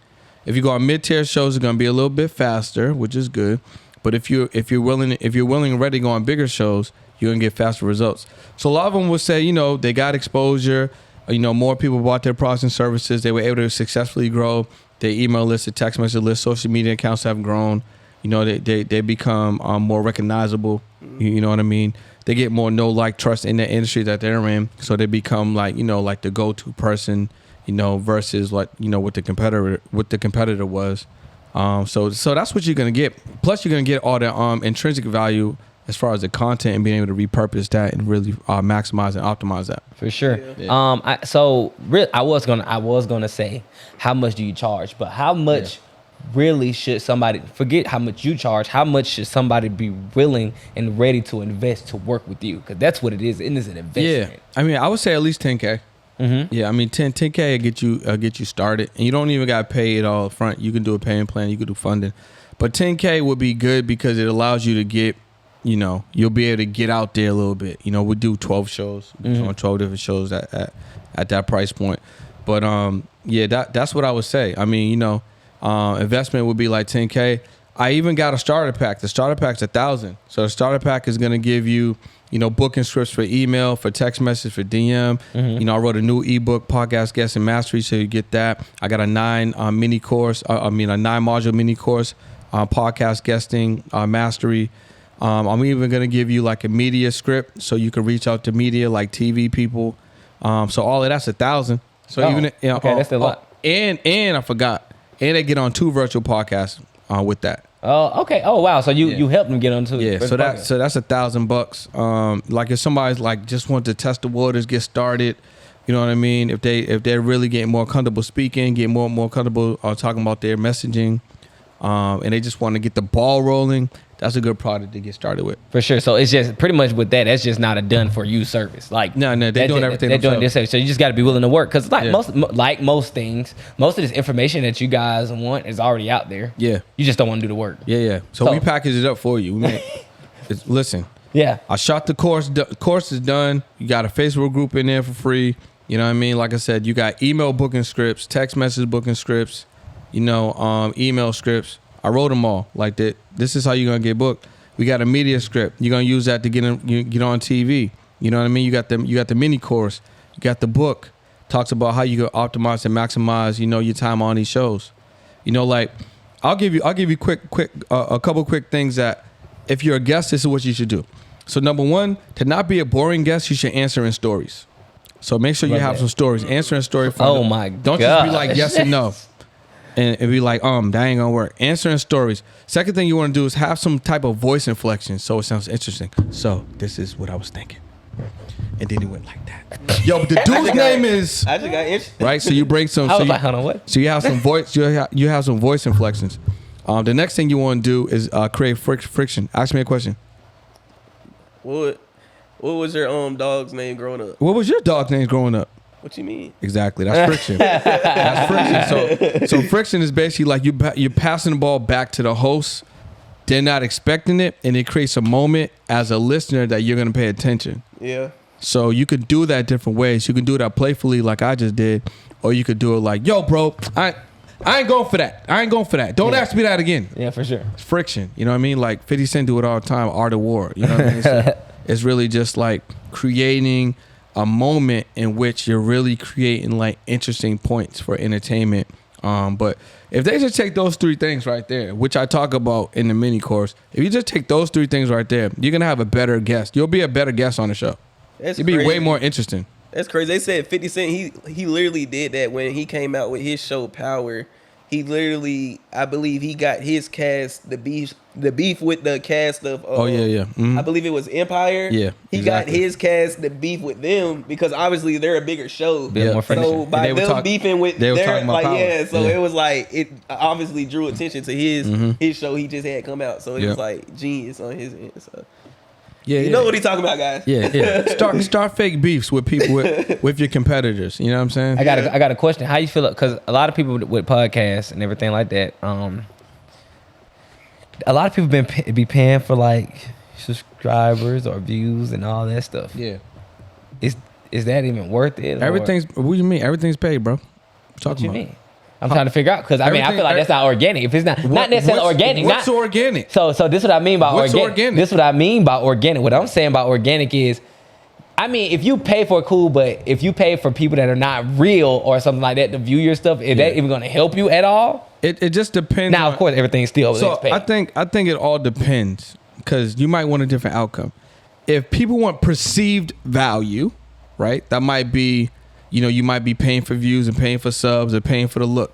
If you go on mid-tier shows, it's gonna be a little bit faster, which is good. But if you're willing and ready to go on bigger shows, you're gonna get faster results. So a lot of them will say, they got exposure. More people bought their products and services. They were able to successfully grow their email list, their text message list, social media accounts have grown. They become more recognizable. You know what I mean? They get more trust in the industry that they're in. So they become like the go-to person. Versus what the competitor was. So that's what you're gonna get. Plus, you're gonna get all the intrinsic value as far as the content and being able to repurpose that and really maximize and optimize that. For sure. Yeah. I was gonna say, how much do you charge? But how much really should somebody, forget how much you charge, how much should somebody be willing and ready to invest to work with you? Because that's what it is. It is an investment. Yeah. I mean, I would say at least $10K. Yeah, I mean 10K will get you started, and you don't even got to pay it all up front. You can do a payment plan, you can do funding, but 10K would be good because it allows you to get, you'll be able to get out there a little bit. We do 12 shows, on 12 different shows at that price point. But that's what I would say. I mean, investment would be like 10K. I even got a starter pack. The starter pack's $1,000. So the starter pack is gonna give you, booking scripts for email, for text message, for DM. I wrote a new ebook, Podcast Guest and Mastery, so you get that. I got a 9-module mini course, podcast guesting, mastery. I'm even gonna give you like a media script, so you can reach out to media like TV people. So all of that's $1,000. So okay, that's a lot. And I forgot, and they get on 2 virtual podcasts with that. Oh, okay. Oh, wow. So you helped them get onto it. Yeah. So that's $1,000. Like if somebody's like just want to test the waters, get started, you know what I mean? If they're really getting more comfortable speaking, get more comfortable talking about their messaging, and they just want to get the ball rolling, that's a good product to get started with. For sure. So it's just pretty much with that. That's just not a done for you service. Like No, they're doing everything. They're doing this service. So you just got to be willing to work because most things, most of this information that you guys want is already out there. Yeah. You just don't want to do the work. Yeah. So we package it up for you. Listen. Yeah. I shot the course. The course is done. You got a Facebook group in there for free. You know what I mean? Like I said, you got email booking scripts, text message booking scripts, email scripts. I wrote them all like that. This is how you're gonna get booked. We got a media script. You're gonna use that to get on TV. You know what I mean? You got the mini course. You got the book. Talks about how you can optimize and maximize, your time on these shows. Like I'll give you a couple quick things that if you're a guest, this is what you should do. So number one, to not be a boring guest, you should answer in stories. So make sure you have some stories. Answer in story. My God. Don't just be like yes and no. And be like, that ain't gonna work. Answering stories. Second thing you want to do is have some type of voice inflection so it sounds interesting. So this is what I was thinking. And then he went like that. Yo, but the dude's name is. I just got interested. Right, so you bring some. I was like, hold on, what? So you have some voice. You have some voice inflections. The next thing you want to do is create friction. Ask me a question. What was your dog's name growing up? What was your dog's name growing up? What you mean? Exactly. That's friction. That's friction. So friction is basically like you're passing the ball back to the host. They're not expecting it, and it creates a moment as a listener that you're going to pay attention. Yeah. So you could do that different ways. You can do that playfully like I just did, or you could do it like, yo, bro, I ain't going for that. Don't ask me that again. Yeah, for sure. It's friction. You know what I mean? Like 50 Cent do it all the time, Art of War. You know what I mean? So it's really just like creating a moment in which you're really creating like interesting points for entertainment. But if they just take those three things right there, which I talk about in the mini course, if you just take those three things right there, you're gonna have a better guest. You'll be a better guest on the show. You'll be way more interesting. That's crazy. They said 50 Cent, he literally did that when he came out with his show Power. He literally, I believe he got his cast, the beef with the cast of Mm-hmm. I believe it was Empire. Yeah. He got his cast the beef with them because obviously they're a bigger show. Yeah. More so by them beefing with their it was like it obviously drew attention to his show he just had come out. So it was like genius on his end. So you know what he's talking about, guys. Yeah. Start fake beefs with people with your competitors. You know what I'm saying? I got a question. How you feel? Because a lot of people with podcasts and everything like that, a lot of people be paying for like subscribers or views and all that stuff. Yeah. Is that even worth it? Everything's. What do you mean? Everything's paid, bro. What you mean? I'm trying to figure out because I feel like that's not organic. If it's not necessarily organic, what's organic? So this is what I mean by what's organic. This is what I mean by organic. What I'm saying about organic is, if you pay for it, cool. But if you pay for people that are not real or something like that to view your stuff, is that even going to help you at all? It just depends. Now, of course, everything's still. So paid. I think it all depends because you might want a different outcome. If people want perceived value, right? That might be. You might be paying for views and paying for subs or paying for the look.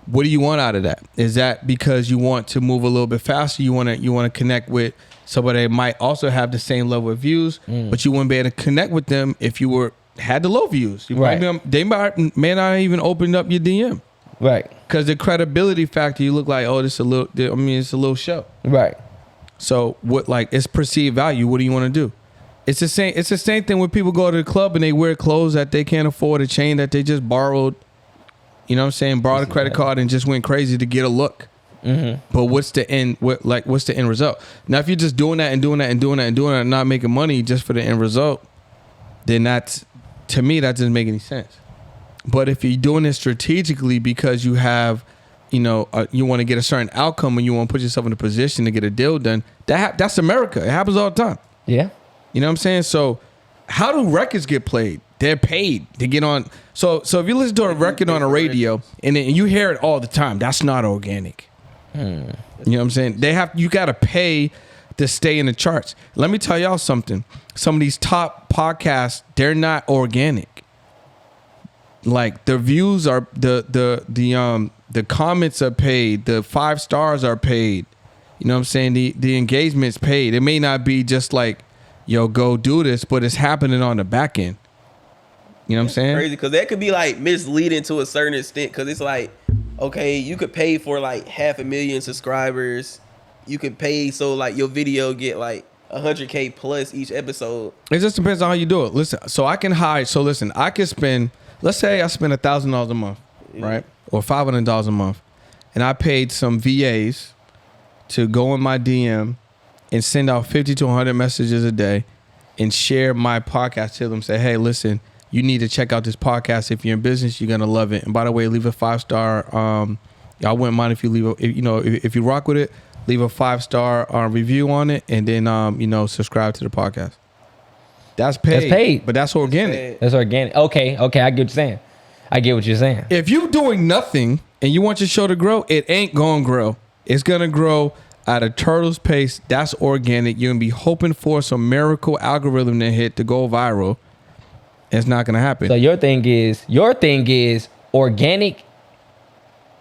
What do you want out of that? Is that because you want to move a little bit faster? You want to connect with somebody that might also have the same level of views, but you wouldn't be able to connect with them if you had the low views. They may not even open up your DM, right? Because the credibility factor, you look like, it's a little show, right? So what? Like it's perceived value. What do you want to do? It's the same. It's the same thing when people go to the club and they wear clothes that they can't afford, a chain that they just borrowed. You know what I'm saying? Borrowed a credit card and just went crazy to get a look. Mm-hmm. But what's the end? What's the end result? Now, if you're just doing that and not making money just for the end result, then to me that doesn't make any sense. But if you're doing it strategically because you have, you want to get a certain outcome and you want to put yourself in a position to get a deal done, that's America. It happens all the time. Yeah. You know what I'm saying? So how do records get played? They're paid to get on. So if you listen to a record on a radio and you hear it all the time, that's not organic. You know what I'm saying? You got to pay to stay in the charts. Let me tell y'all something. Some of these top podcasts, they're not organic. Like the views are the comments are paid, the 5 stars are paid. You know what I'm saying? The engagement's paid. It may not be just like, yo, go do this, but it's happening on the back end. You know what I'm saying? Crazy, because that could be like misleading to a certain extent, because it's like okay, you could pay for like 500,000 subscribers. You could pay so like your video get like 100K plus each episode. It just depends on how you do it. Listen, so I can hide. So listen, I can spend. Let's say I spend $1,000 a month, right, or $500 a month, and I paid some VAs to go in my DM and send out 50 to 100 messages a day, and share my podcast to them. Say, hey, listen, you need to check out this podcast. If you're in business, you're gonna love it. And by the way, leave a 5-star. I wouldn't mind if you leave. If you rock with it, leave a 5-star review on it, and then subscribe to the podcast. That's paid. That's paid. But that's organic. That's organic. Okay, I get what you're saying. I get what you're saying. If you're doing nothing and you want your show to grow, it ain't gonna grow. It's gonna grow at a turtle's pace. That's organic. You're gonna be hoping for some miracle algorithm to hit to go viral. It's not gonna happen. So your thing is organic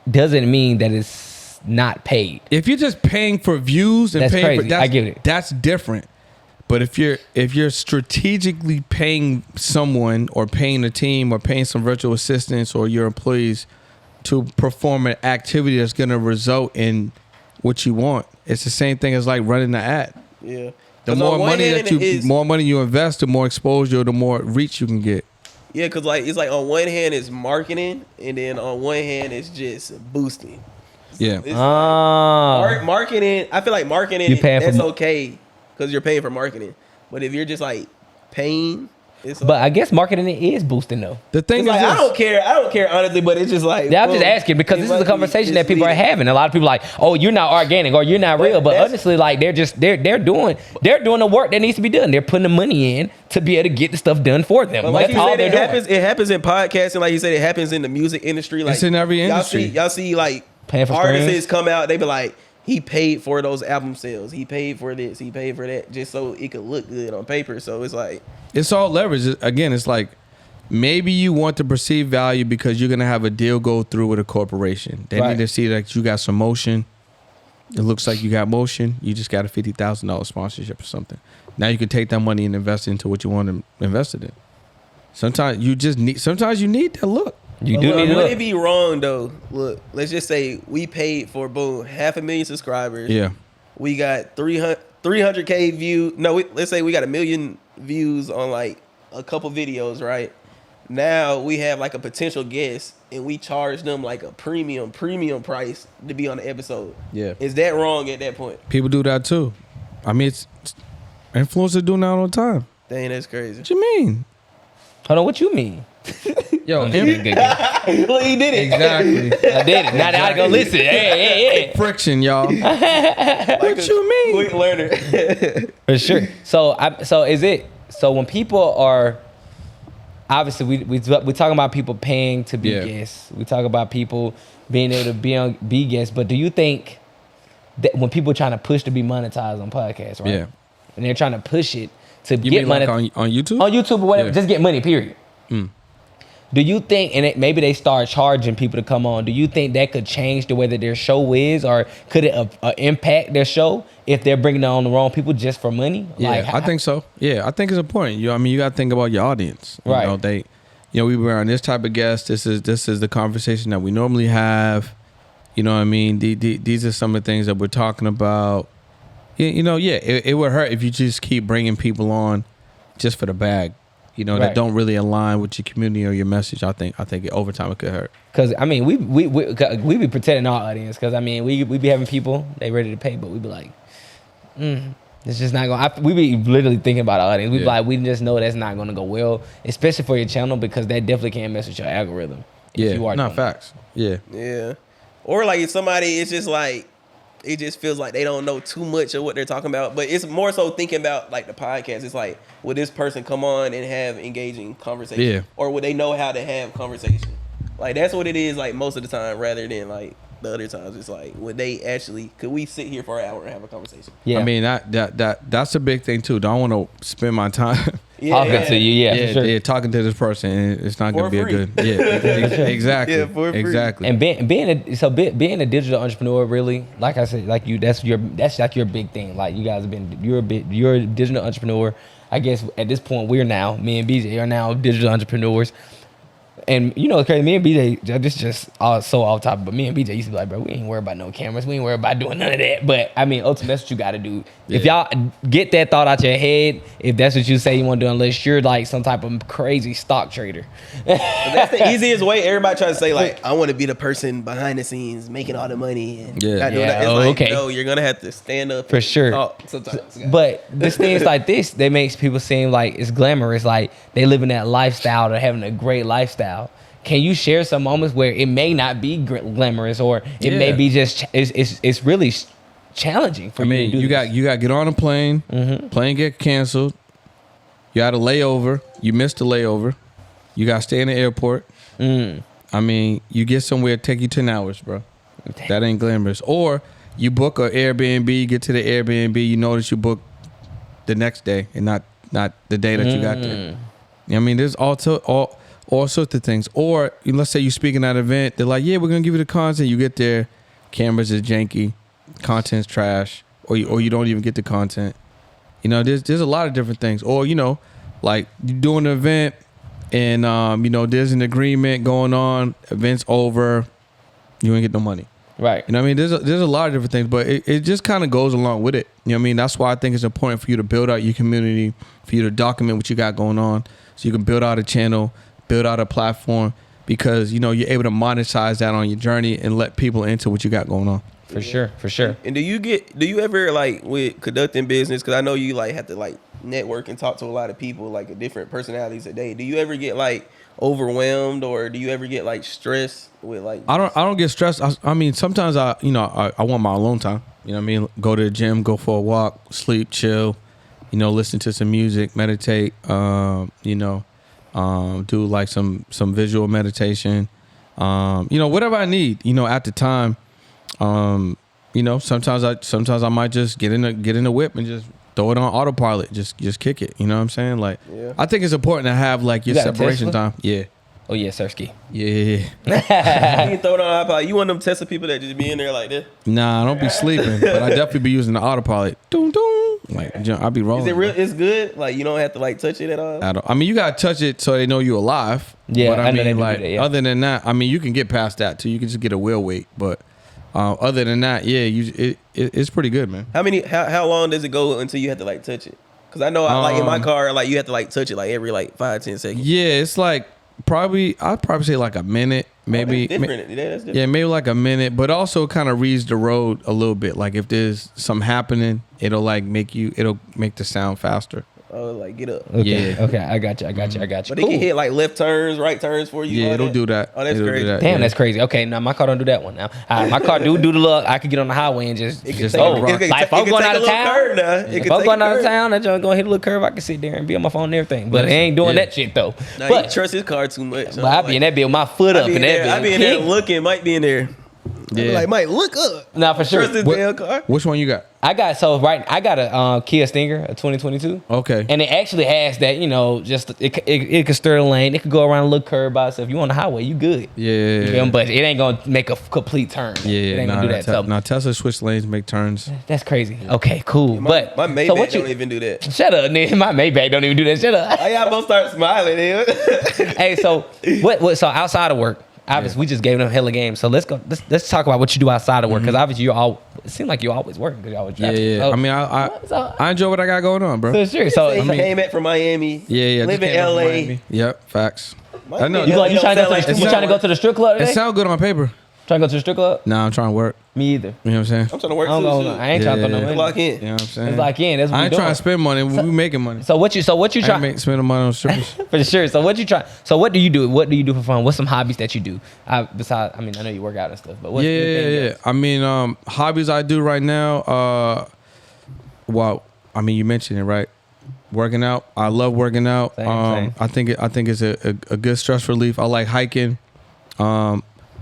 doesn't mean that it's not paid. If you're just paying for views and That's paying crazy. for I get it. That's different. But if you're strategically paying someone or paying a team or paying some virtual assistants or your employees to perform an activity that's going to result in what you want, it's the same thing as like running the ad. Yeah. The more money you invest, the more exposure, the more reach you can get. Yeah, because like it's like on one hand it's marketing, and then on one hand it's just boosting. Yeah. It's marketing. I feel like marketing, You paying for that's okay because you're paying for marketing. But if you're just like paying, it's But I guess marketing is boosting though. The thing is, like, I don't care honestly, but it's just like, Yeah, I'm just asking because this is a conversation that people are having. A lot of people are like, oh, you're not organic or you're not real. But honestly, like they're doing the work that needs to be done. They're putting the money in to be able to get the stuff done for them. But like That's you all said, they're doing. it happens in podcasting. Like you said, it happens in the music industry. Like It's in every industry. Y'all see like Paying for artists streams. come out, they be like, he paid for those album sales. He paid for this. He paid for that, just so it could look good on paper. So it's like, it's all leverage. Again, it's like maybe you want to perceive value because you're gonna have a deal go through with a corporation. They Right. need to see that you got some motion. It looks like you got motion. You just got a $50,000 sponsorship or something. Now you can take that money and invest into what you want to invest it in. Sometimes you need that look. You do need to would look. it be wrong though? Look, let's just say we paid for 500,000 subscribers. Yeah. We got 300K view. No, let's say we got 1 million views on like a couple videos, right? Now we have like a potential guest and we charge them like a premium price to be on the episode. Yeah. Is that wrong at that point? People do that too. I mean, it's influencers doing that all the time. Dang, that's crazy. What you mean? Hold on, what you mean? Yo, Well, he did it. exactly. I did it. Now that I go listen. Hey. Friction, y'all. Like What you mean? Quick learner. For sure. So when people are obviously we talking about people paying to be Yeah. guests. We talk about people being able to be guests. But do you think that when people are trying to push to be monetized on podcasts, right? Yeah. And they're trying to push it to You get mean money like on YouTube? on YouTube or whatever, Yeah. just get money, period. Do you think, maybe they start charging people to come on, do you think that could change the way that their show is, or could it impact their show if they're bringing on the wrong people just for money? Yeah, I think so. Yeah, I think it's important. You got to think about your audience. Right. We were on this type of guest. This is the conversation that we normally have. You know what I mean? These are some of the things that we're talking about. It would hurt if you just keep bringing people on just for the bag. Right. That don't really align with your community or your message. I think over time it could hurt. Because I mean, we be protecting our audience. Because I mean, we be having people they ready to pay, but we be like, it's just not going. We be literally thinking about our audience. We be like, we just know that's not going to go well, especially for your channel, because that definitely can't mess with your algorithm. if you are not doing facts. Yeah, Yeah. Or like if somebody, it's just like, it just feels like they don't know too much of what they're talking about. But it's more so thinking about like the podcast. It's like, would this person come on and have engaging conversation? Yeah. Or would they know how to have conversation? Like that's what it is like most of the time, rather than like the other times. It's like, could we sit here for an hour and have a conversation? Yeah. I mean that's a big thing too. Don't want to spend my time talking to you, yeah, for sure. talking to this person. It's not gonna For be free. a good. Yeah, exactly. Yeah, for free. Exactly. And being a digital entrepreneur, really, like I said, like you, that's like your big thing. Like you guys have been, you're a digital entrepreneur. I guess at this point me and BJ are now digital entrepreneurs. And you know, it's crazy. Me and BJ, this is just all so off topic, but me and BJ used to be like, bro, we ain't worried about no cameras. We ain't worried about doing none of that. But I mean, ultimately, that's what you got to do. Yeah. If y'all get that thought out your head, if that's what you say you want to do, unless you're like some type of crazy stock trader. That's the easiest way. Everybody tries to say like, I want to be the person behind the scenes making all the money. And Yeah. not doing Yeah, that. It's like, okay. no, you're gonna have to stand up For and sure. talk sometimes. But this things like this, that makes people seem like it's glamorous, like they living that lifestyle, they're having a great lifestyle. Can you share some moments where it may not be glamorous, or it may Yeah. be just it's really challenging for I mean, you to do you got to get on a plane. Plane get canceled. You had a layover. You missed a layover. You got to stay in the airport. I mean, you get somewhere, take you 10 hours, bro. That ain't glamorous. Or you book an Airbnb, get to the Airbnb, you notice you book the next day and not the day that you got there. I mean, there's all sorts of things. Or let's say you're speaking at an event, they're like, yeah, we're gonna give you the content. You get there, cameras is janky, content's trash, or you don't even get the content. You know, there's a lot of different things. Or like you're doing an event and there's an agreement going on, event's over, you ain't get no money. Right. You know what I mean? There's a lot of different things, but it just kind of goes along with it. You know what I mean? That's why I think it's important for you to build out your community, for you to document what you got going on, so you can build out a channel, build out a platform, because you're able to monetize that on your journey and let people into what you got going on. For sure. And do you ever like with conducting business? Because I know you like have to like network and talk to a lot of people, like different personalities a day. Do you ever get like overwhelmed, or do you ever get like stressed with like? I don't get stressed. I mean, sometimes I want my alone time. You know what I mean? Go to the gym, go for a walk, sleep, chill. Listen to some music, meditate. Do like some visual meditation. Whatever I need. At the time. Sometimes I might just get in the whip and just throw it on autopilot. Just kick it. You know what I'm saying? Like, Yeah. I think it's important to have like your You got a separation Tesla? time. Yeah. Oh yeah, Sirski. Yeah. You can throw it on iPod. You one of them Tesla people that just be in there like this? Nah, I don't be sleeping, but I definitely be using the autopilot. Doom doom. Like I be rolling. Is it real? It's good. Like you don't have to like touch it at all. I mean, you gotta touch it so they know you're alive. Yeah, but I know they mean, do like that, yeah. other than that, I mean, you can get past that too. You can just get a wheel weight, but other than that, yeah, it's pretty good, man. How long does it go until you have to like touch it? Because I know like in my car, like you have to like touch it like every like 5-10 seconds. Yeah, it's like I'd probably say like a minute, maybe. That's different. Yeah, that's different. Yeah, maybe like a minute, but also kind of reads the road a little bit. Like if there's something happening, it'll make the sound faster. Oh, like get up. Okay. Yeah. Okay. I got you. But Cool. it can hit like left turns, right turns for you. Yeah, all it'll that? do that. Oh, that's It'll do crazy. that. Damn, Yeah. that's crazy. Okay, now my car don't do that one now. My car do the look. I could get on the highway and just It can Just take, oh, it can like if ta- I'm it can going take out a of little town, curve now. It if can I'm take going a out of curve. town, that joint gonna hit a little curve. I can sit there and be on my phone and everything. But I ain't doing Yeah. that shit though. Nah, But you trust his car too much. but I be in that bit with my foot up in that bit. I be in there looking. Might be in there. I be Yeah. like, Mike, look up. Nah, for sure. Trust his damn car. Which one you got? I got a Kia Stinger, a 2022. Okay. And it actually has that, just it could stir the lane. It could go around a little curve by itself. You on the highway, you good. Yeah. You feel me? But it ain't gonna make a complete turn. Yeah, it ain't nah, gonna do that. So Now Tesla switch lanes, make turns. that's crazy. Okay, cool. But My Maybach so what don't even do that. Shut up, nigga. My Maybach don't even do that. Shut up. Why y'all both start smiling, dude? Hey, so what? So outside of work, obviously we just gave them hella games. So let's go. Let's talk about what you do outside of work, because obviously it seems like you always working because you always Yeah, trapping. yeah. So, I mean, I enjoy what I got going on, bro. so sure. So He I mean, came back from Miami. Yeah. Live just in came up from LA. Miami. Yep, facts. I know. you Don't trying to sound like you too trying to much. go to the strip club It today? sound good on paper. Trying to go to the strip club? Nah, I'm trying to work. Me either. You know what I'm saying? I'm trying to work I don't know. too. I ain't trying to throw no Yeah. money. Lock in. You know what I'm saying? It's like that's what I we ain't doing. trying to spend money. We making money. So what you I try ain't spending money on strippers. for sure. So what you try? So what do you do? What do you do for fun? What's some hobbies that you do? Besides, I mean, I know you work out and stuff, but what's Yeah. I mean, hobbies I do right now. Well, I mean, you mentioned it, right? Working out. I love working out. Same. I think it's a good stress relief. I like hiking.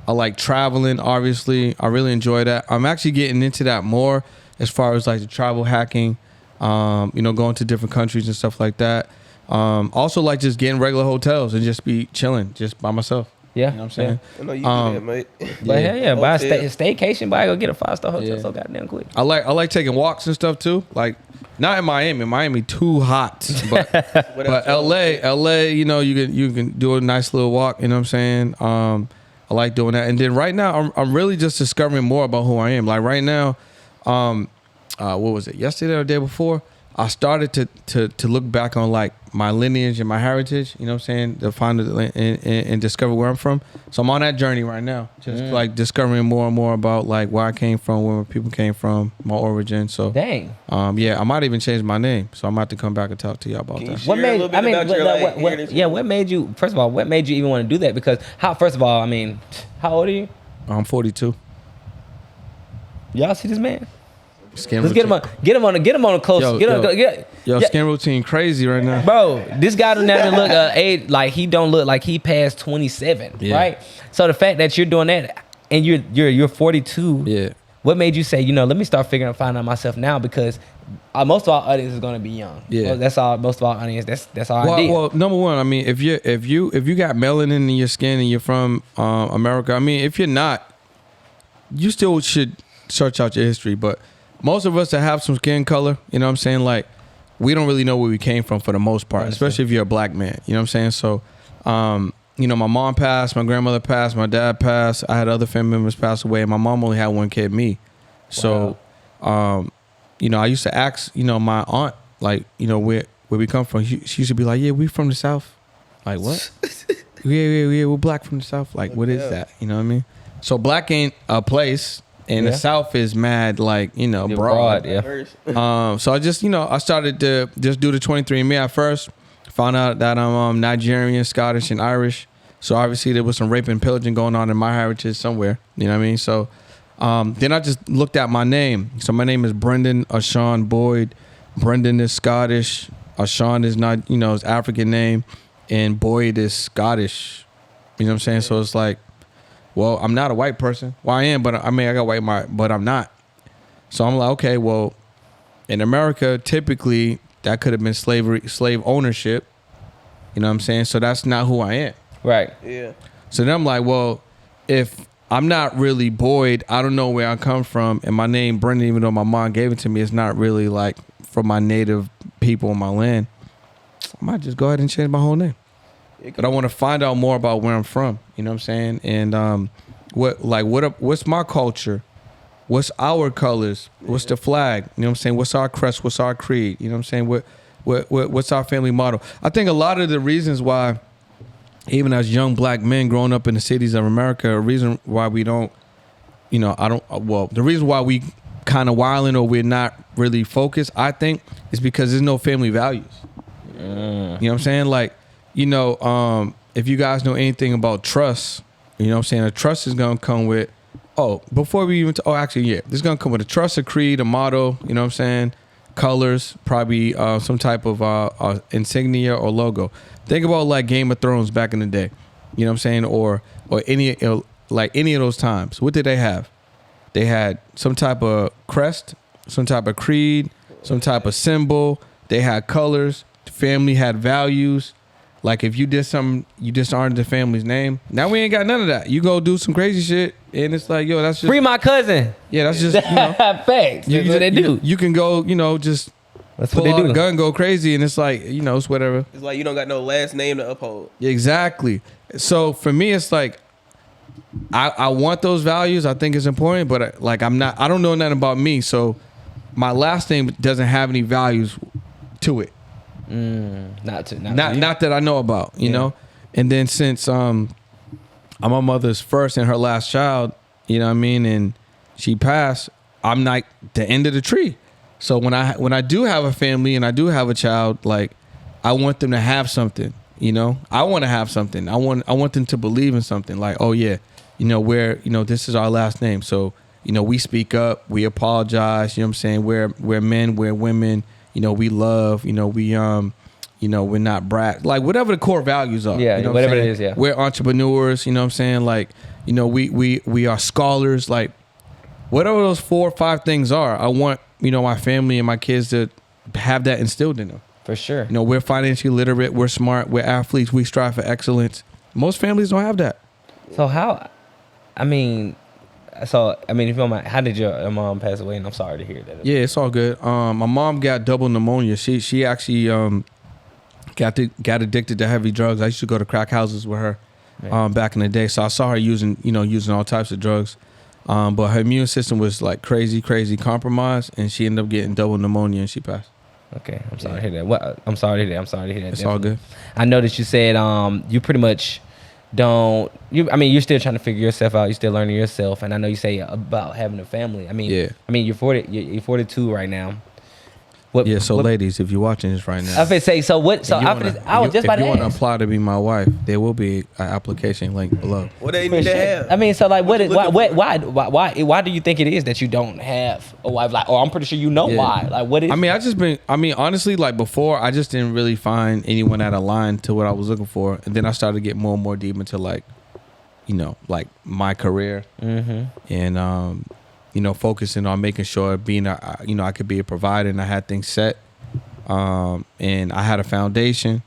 I like traveling. Obviously, I really enjoy that. I'm actually getting into that more as far as like the travel hacking. Going to different countries and stuff like that. Also, like just getting regular hotels and just be chilling, just by myself. Yeah. You know what I'm saying? I know you do that, mate. But hell yeah, buy a Hotel. staycation, buy go get a 5-star hotel Yeah. so goddamn quick. I like taking walks and stuff too. Like not in Miami. Miami too hot. But LA, you know, you can do a nice little walk, you know what I'm saying? I like doing that. And then right now I'm really just discovering more about who I am. Like right now, what was it? Yesterday or the day before, I started to look back on like my lineage and my heritage, you know what I'm saying, to find it and discover where I'm from. So I'm on that journey right now, just like discovering more and more about like where I came from, where my people came from, my origin. So Dang. yeah, I might even change my name. So I'm about to come back and talk to y'all about Can you that. share What a made? little bit I mean, about your, like, heritage? what made you? First of all, what made you even want to do that? Because first of all, I mean, how old are you? I'm 42. Y'all see this man? Skin Let's routine. get him on a close. Yo, skin routine crazy right now. Bro, this guy don't have to look age like he don't look like he passed 27, Yeah. right? So the fact that you're doing that and you're 42, Yeah. what made you say, you know, let me start finding out myself now? Because most of our audience is gonna be young. Yeah. Well, that's all. Most of our audience. That's our idea. Well, number one, I mean, if you got melanin in your skin and you're from America, I mean, if you're not, you still should search out your history. But most of us that have some skin color, you know what I'm saying, like we don't really know where we came from for the most part, especially if you're a black man. You know what I'm saying? So, you know, my mom passed, my grandmother passed, my dad passed. I had other family members pass away, and my mom only had one kid, me. So, you know, I used to ask, you know, my aunt, like, you know, where we come from. She used to be like, yeah, we from the South. Like, what? yeah, we're black from the South. Like, what is that? You know what I mean? So black ain't a place, and the South is mad, like, you know, broad. Yeah. So I just, you know, I started to just do the 23andMe at first. Found out that I'm Nigerian, Scottish, and Irish. So obviously there was some rape and pillaging going on in my heritage somewhere. You know what I mean? So then I just looked at my name. So my name is Brendan Ashawn Boyd. Brendan is Scottish. Ashawn is not, you know, his African name. And Boyd is Scottish. You know what I'm saying? So it's like, well, I'm not a white person. Well, I am, but I mean, I got white, but I'm not. So I'm like, okay, well, in America, typically that could have been slave ownership. You know what I'm saying? So that's not who I am. Right. Yeah. So then I'm like, well, if I'm not really Boyd, I don't know where I come from, and my name Brendan, even though my mom gave it to me, it's not really like from my native people in my land. I might just go ahead and change my whole name. But I want to find out more about where I'm from. You know what I'm saying? And what's my culture? What's our colors? What's the flag? You know what I'm saying? What's our crest? What's our creed? You know what I'm saying? What's our family motto? I think a lot of the reasons why, even as young black men growing up in the cities of America, a reason why we don't, you know, the reason why we kind of wilding or we're not really focused, I think, is because there's no family values. You know what I'm saying? Like, you know, if you guys know anything about trust, you know what I'm saying? A trust is going to come with, before we even, this is going to come with a trust, a creed, a motto, you know what I'm saying? Colors, probably some type of insignia or logo. Think about like Game of Thrones back in the day, you know what I'm saying? Or any of those times. What did they have? They had some type of crest, some type of creed, some type of symbol. They had colors. The family had values. Like if you did something, you dishonored the family's name. Now we ain't got none of that. You go do some crazy shit, and it's like, yo, that's just Free my cousin. Yeah, that's just, you know, facts. That's what they do. You can go, you know, just That's pull what they out do. a gun, go crazy, and it's like, you know, it's whatever. It's like you don't got no last name to uphold. Exactly. So for me, it's like I want those values. I think it's important, but like I don't know nothing about me, so my last name doesn't have any values to it. Not that I know about, you know. And then since I'm my mother's first and her last child, you know what I mean, and she passed, I'm like the end of the tree. So when I do have a family and I do have a child, like I want them to have something, you know. I want to have something. I want them to believe in something, like, oh yeah, you know, this is our last name. So, you know, we speak up, we apologize, you know what I'm saying? We're men, we're women, you know, we love, you know, you know, we're not brat, like whatever the core values are. Yeah, you know whatever it is, yeah. We're entrepreneurs, you know what I'm saying? Like, you know, we are scholars, like whatever those 4 or 5 things are, I want, you know, my family and my kids to have that instilled in them. For sure. You know, we're financially literate, we're smart, we're athletes, we strive for excellence. Most families don't have that. So how? I mean, if you don't mind, how did your mom pass away? And I'm sorry to hear that. Yeah, it's all good. My mom got double pneumonia. She actually got addicted to heavy drugs. I used to go to crack houses with her back in the day. So I saw her using all types of drugs. But her immune system was like crazy compromised, and she ended up getting double pneumonia and she passed. Okay, I'm sorry to hear that. What? I'm sorry to hear that. I'm sorry to hear that. It's all good. I know that you said you pretty much don't. You're still trying to figure yourself out. You're still learning yourself, and I know you say about having a family. You're 40. You're 42 right now. Ladies, if you're watching this right now, I was say so. What? So I was just about to ask. If you want to apply to be my wife, there will be an application link below. What they need to have? Why do you think it is that you don't have a wife? Like, I'm pretty sure why. Like, what is? Honestly, like before, I just didn't really find anyone that aligned to what I was looking for, and then I started to get more and more deep into like my career, and focusing on making sure I could be a provider, and I had things set, and I had a foundation.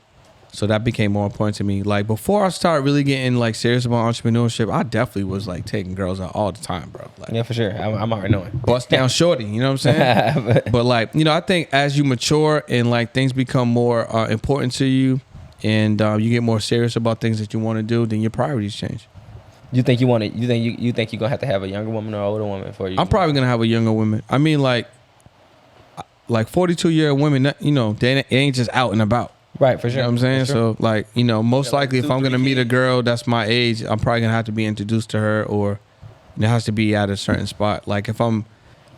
So that became more important to me. Like before I started really getting like serious about entrepreneurship, I definitely was like taking girls out all the time, bro. Like, yeah, for sure. I'm already knowing. Bust down shorty, you know what I'm saying? But like, I think as you mature and like things become more important to you, and you get more serious about things that you want to do, then your priorities change. You think you think you're gonna have a younger woman or older woman for you? I'm probably gonna have a younger woman. I mean, like 42-year-old women, they ain't just out and about. Right, for sure. You know what I'm saying? So like, most likely if I'm gonna meet a kids. girl that's my age, I'm probably gonna have to be introduced to her, or it has to be at a certain spot. Like if I'm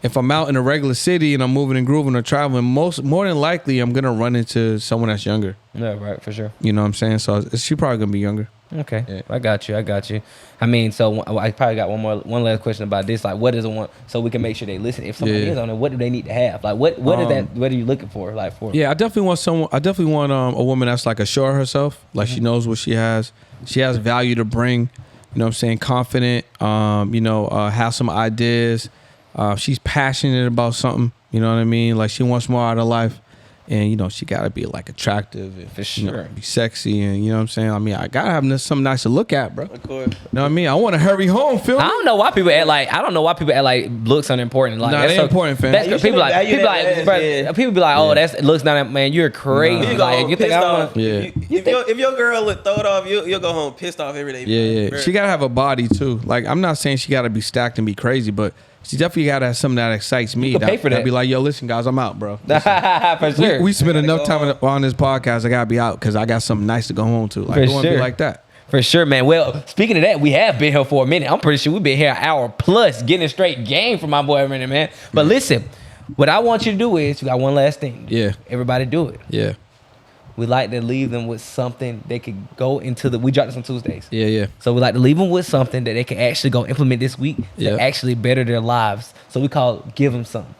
out in a regular city and I'm moving and grooving or traveling, more than likely I'm gonna run into someone that's younger. Yeah, right, for sure. You know what I'm saying? So she probably gonna be younger. Okay, Yeah. I got you. So I probably got one last question about this. Like, what is a one? So we can make sure they listen. If someone is on it, what do they need to have? Like, what is that? What are you looking for? Like, for? Yeah, I definitely want a woman that's like assured herself, like she knows what she has. She has value to bring. You know what I'm saying? Confident. Have some ideas. She's passionate about something. You know what I mean? Like she wants more out of life. And, she got to be, like, attractive. And, for sure. Be sexy. And, you know what I'm saying? I mean, I got to have something nice to look at, bro. Of course. You know what I mean? I want to hurry home, feel me? I don't know why people act like looks are important. Like, nah, that's they important, fam. People be like, oh, that's looks not, man, you're crazy. Nah. Like, you think I want to. Yeah. If your girl look throw it off, you'll go home pissed off every day. Yeah. She got to have a body, too. Like, I'm not saying she got to be stacked and be crazy, but she definitely got to have something that excites me. You can pay for that. Be like, yo, listen, guys, I'm out, bro. For sure. We spent enough time on this podcast. I got to be out because I got something nice to go home to. Like, I want to be like that. For sure, man. Well, speaking of that, we have been here for a minute. I'm pretty sure we've been here an hour plus getting a straight game from my boy Rennie, man. But listen, what I want you to do is, we got one last thing. Yeah. Everybody do it. Yeah. We like to leave them with something they could go into we drop this on Tuesdays. Yeah. So we like to leave them with something that they can actually go implement this week to actually better their lives. So we call it give them something.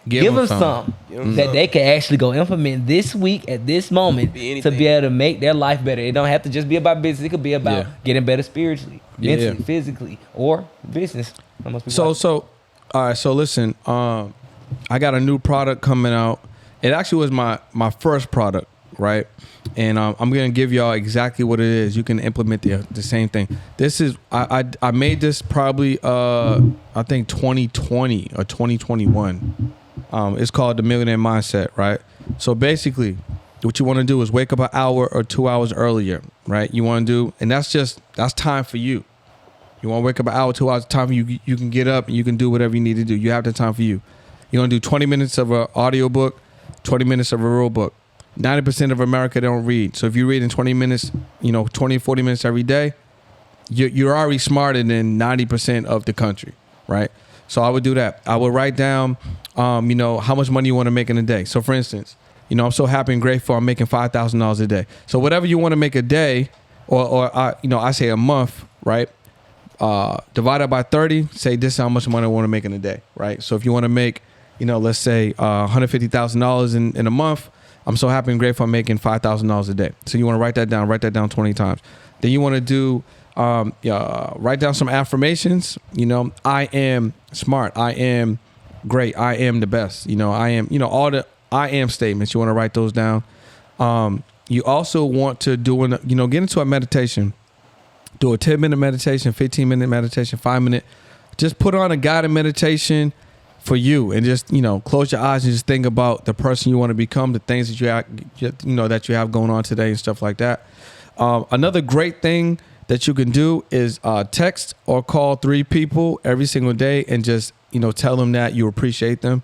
Give them something that they can actually go implement this week at this moment to be able to make their life better. It don't have to just be about business. It could be about getting better spiritually, mentally, physically, or business. So all right. So listen, I got a new product coming out. It actually was my first product. Right, and I'm gonna give y'all exactly what it is. You can implement the same thing. This is I made this probably I think 2020 or 2021. It's called the Millionaire Mindset. Right. So basically, what you want to do is wake up an hour or 2 hours earlier. Right. You want to do, and that's time for you. You want to wake up an hour, 2 hours, time for you. You can get up and you can do whatever you need to do. You have the time for you. You're gonna do 20 minutes of an audio book, 20 minutes of a real book. 90% of America don't read. So if you read in 20 minutes, 20, 40 minutes every day, you're already smarter than 90% of the country, right? So I would do that. I would write down, how much money you want to make in a day. So for instance, I'm so happy and grateful I'm making $5,000 a day. So whatever you want to make a day, or I say a month, right? Divided by 30, say this is how much money I want to make in a day, right? So if you want to make, let's say $150,000 in a month, I'm so happy and grateful I'm making $5,000 a day. So you want to write that down 20 times. Then you want to do, write down some affirmations. I am smart. I am great. I am the best. I am, all the I am statements. You want to write those down. You also want to get into a meditation. Do a 10-minute meditation, 15-minute meditation, 5-minute. Just put on a guided meditation for you, and just, you know, close your eyes and just think about the person you want to become, the things that that you have going on today and stuff like that. Another great thing that you can do is text or call 3 people every single day and just, you know, tell them that you appreciate them.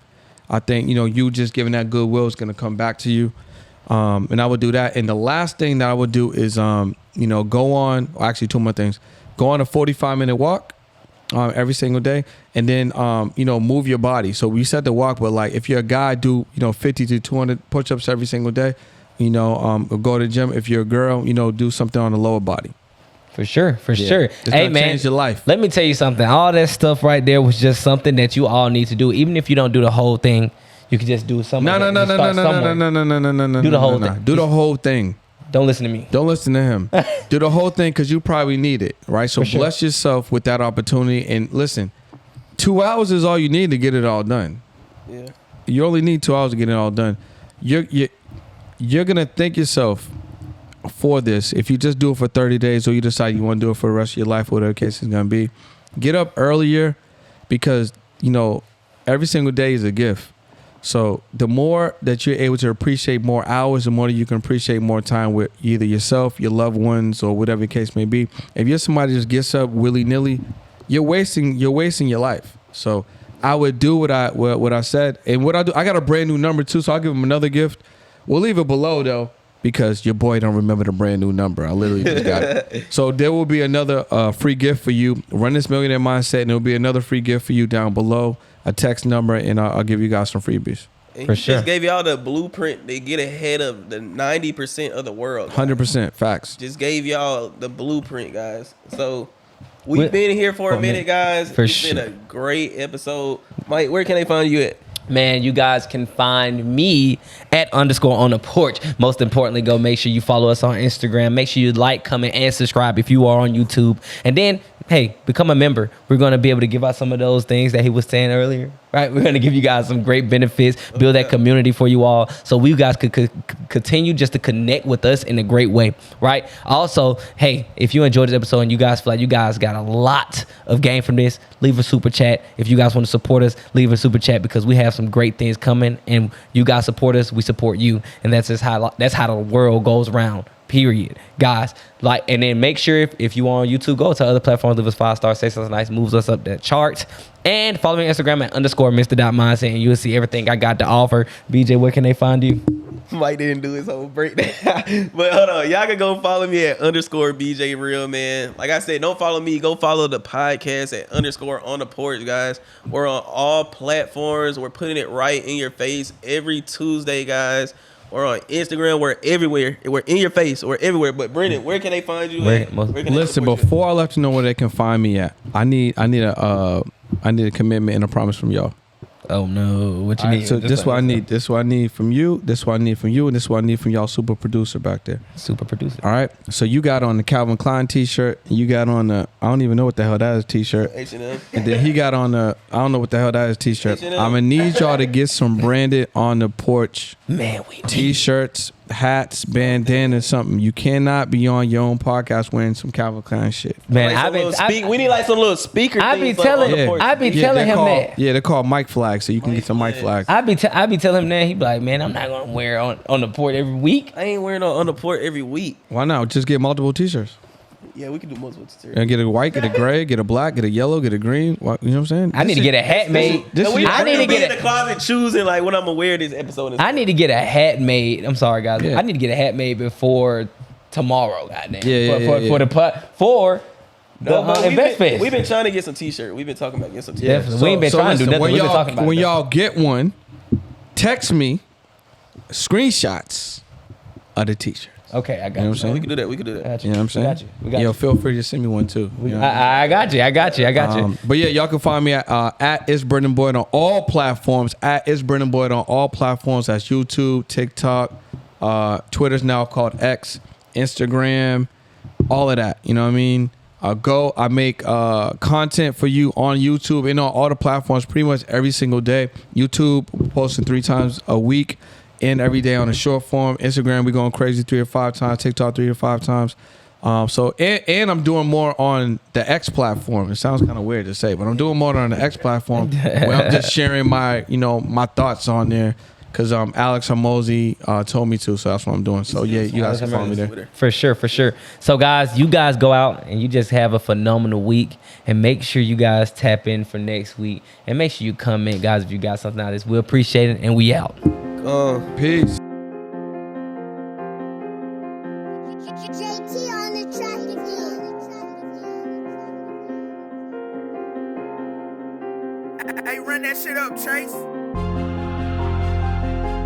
I think, you know, you just giving that goodwill is going to come back to you. And I would do that. And the last thing that I would do is, you know, go on, actually 2 more things. Go on a 45-minute walk every single day. And then, you know, move your body. So we said the walk, but like if you're a guy, do, you know, 50 to 200 push-ups every single day. You know, go to the gym. If you're a girl, you know, do something on the lower body. For sure. It's Hey, gonna man, change your life. let me tell you something. All that stuff right there was just something that you all need to do. Even if you don't do the whole thing, you can just do some No. of it. Just start somewhere. Do the whole thing. Do the whole thing. Don't listen to me. Don't listen to him. Do the whole thing because you probably need it, right? So For sure. bless yourself with that opportunity. And listen, 2 hours is all you need to get it all done. Yeah. You only need 2 hours to get it all done. You're gonna thank yourself for this if you just do it for 30 days, or you decide you want to do it for the rest of your life, whatever the case is gonna be. Get up earlier, because, you know, every single day is a gift. So the more that you're able to appreciate more hours, the more that you can appreciate more time with either yourself, your loved ones, or whatever the case may be. If you're somebody that just gets up willy-nilly, you're wasting your life. So I would do what I said. And what I do, I got a brand new number too, so I'll give them another gift. We'll leave it below though, because your boy don't remember the brand new number. I literally just got it. So there will be another free gift for you. Run this millionaire mindset, and there'll be another free gift for you down below. A text number, and I'll give you guys some freebies. And For he sure. just gave y'all the blueprint to get ahead of the 90% of the world. guys. 100% facts. Just gave y'all the blueprint, guys. So we've been here for a minute, guys. For It's sure. been a great episode. Mike, where can they find you at? Man, you guys can find me at _ on the porch. Most importantly, go make sure you follow us on Instagram. Make sure you like, comment, and subscribe if you are on YouTube. And then, hey, become a member. We're going to be able to give out some of those things that he was saying earlier, right? We're going to give you guys some great benefits, build that community for you all, so you guys could continue just to connect with us in a great way, right? Also, hey, if you enjoyed this episode and you guys feel like you guys got a lot of gain from this, leave a super chat. If you guys want to support us, leave a super chat, because we have some great things coming, and you guys support us, we support you, and that's how the world goes round. Period, guys. Like, and then make sure if you are on YouTube, go to other platforms, leave us 5 stars, say something nice, moves us up that chart, and follow me on Instagram at _Mr.Mindset, and you'll see everything I got to offer. BJ, where can they find you? Mike didn't do his whole breakdown. But hold on. Y'all can go follow me at _BJ Real, man. Like I said, don't follow me. Go follow the podcast at _ on the porch, guys. We're on all platforms. We're putting it right in your face every Tuesday, guys. We're on Instagram. We're everywhere. We're in your face. We're everywhere. But Brendan, where can they find you? Where can they Listen, support you? before I let you know where they can find me at, I need a commitment and a promise from y'all. Oh no, what you All right, need? so this is what I need. This is what I need from you. This is what I need from you, and this is what I need from y'all super producer back there. Super producer. All right. So you got on the Calvin Klein t-shirt. You got on the I don't even know what the hell that is t-shirt. H&M. And then he got on the I don't know what the hell that is t-shirt. H&M. I'm gonna need y'all to get some branded on the porch Man, we need t-shirts, hats, bandanas, something. You cannot be on your own podcast wearing some Calvin Klein shit. man. Like we need like some little speaker. I be things on telling- the Yeah. porch. I be telling they're him called, that. Yeah, they're called mic flags, so you can Mic get some mic flags. flags. I be telling him that. He be like, man, I'm not gonna wear on the port every week. I ain't wearing on the port every week. Why not? Just get multiple t-shirts. Yeah, we can do multiple t-shirts. And get a white, get a gray, get a black, get a yellow, get a green. You know what I'm saying? I need to get a hat made. This No, we, is- I need to be get in a- the closet choosing like what I'm gonna wear this episode. I need to get a hat made. I'm sorry, guys. Yeah. I need to get a hat made before tomorrow. Goddamn. Yeah, For the Invest Fest. We've been trying to get some t-shirts. We've been talking about getting some t-shirts. Definitely. We ain't been trying to do nothing. When We've been y'all, talking about when it. y'all get one, text me screenshots of the t-shirt. Okay, I got You know you. what I'm saying? We can do that. We can do that. Got You know what I'm saying? We got you. We got Yo, you. feel free to send me one too. You know? I got you. I got you. But yeah, y'all can find me at It's Brendan Boyd on all platforms. At It's Brendan Boyd on all platforms. That's YouTube, TikTok, Twitter's now called X, Instagram, all of that. You know what I mean? I make content for you on YouTube and on all the platforms pretty much every single day. YouTube, posting 3 times a week and every day on a short form. Instagram, we going crazy 3 or 5 times. TikTok, 3 or 5 times. So and I'm doing more on the X platform. It sounds kind of weird to say, but I'm doing more on the X platform where I'm just sharing my my thoughts on there. Cause Alex Hormozy told me to, so that's what I'm doing. So yeah, you guys can follow me there. For sure, for sure. So guys, you guys go out and you just have a phenomenal week, and make sure you guys tap in for next week, and make sure you comment, guys, if you got something out of this. We appreciate it, and we out. Peace. JT on the track again. Hey, run that shit up, Chase.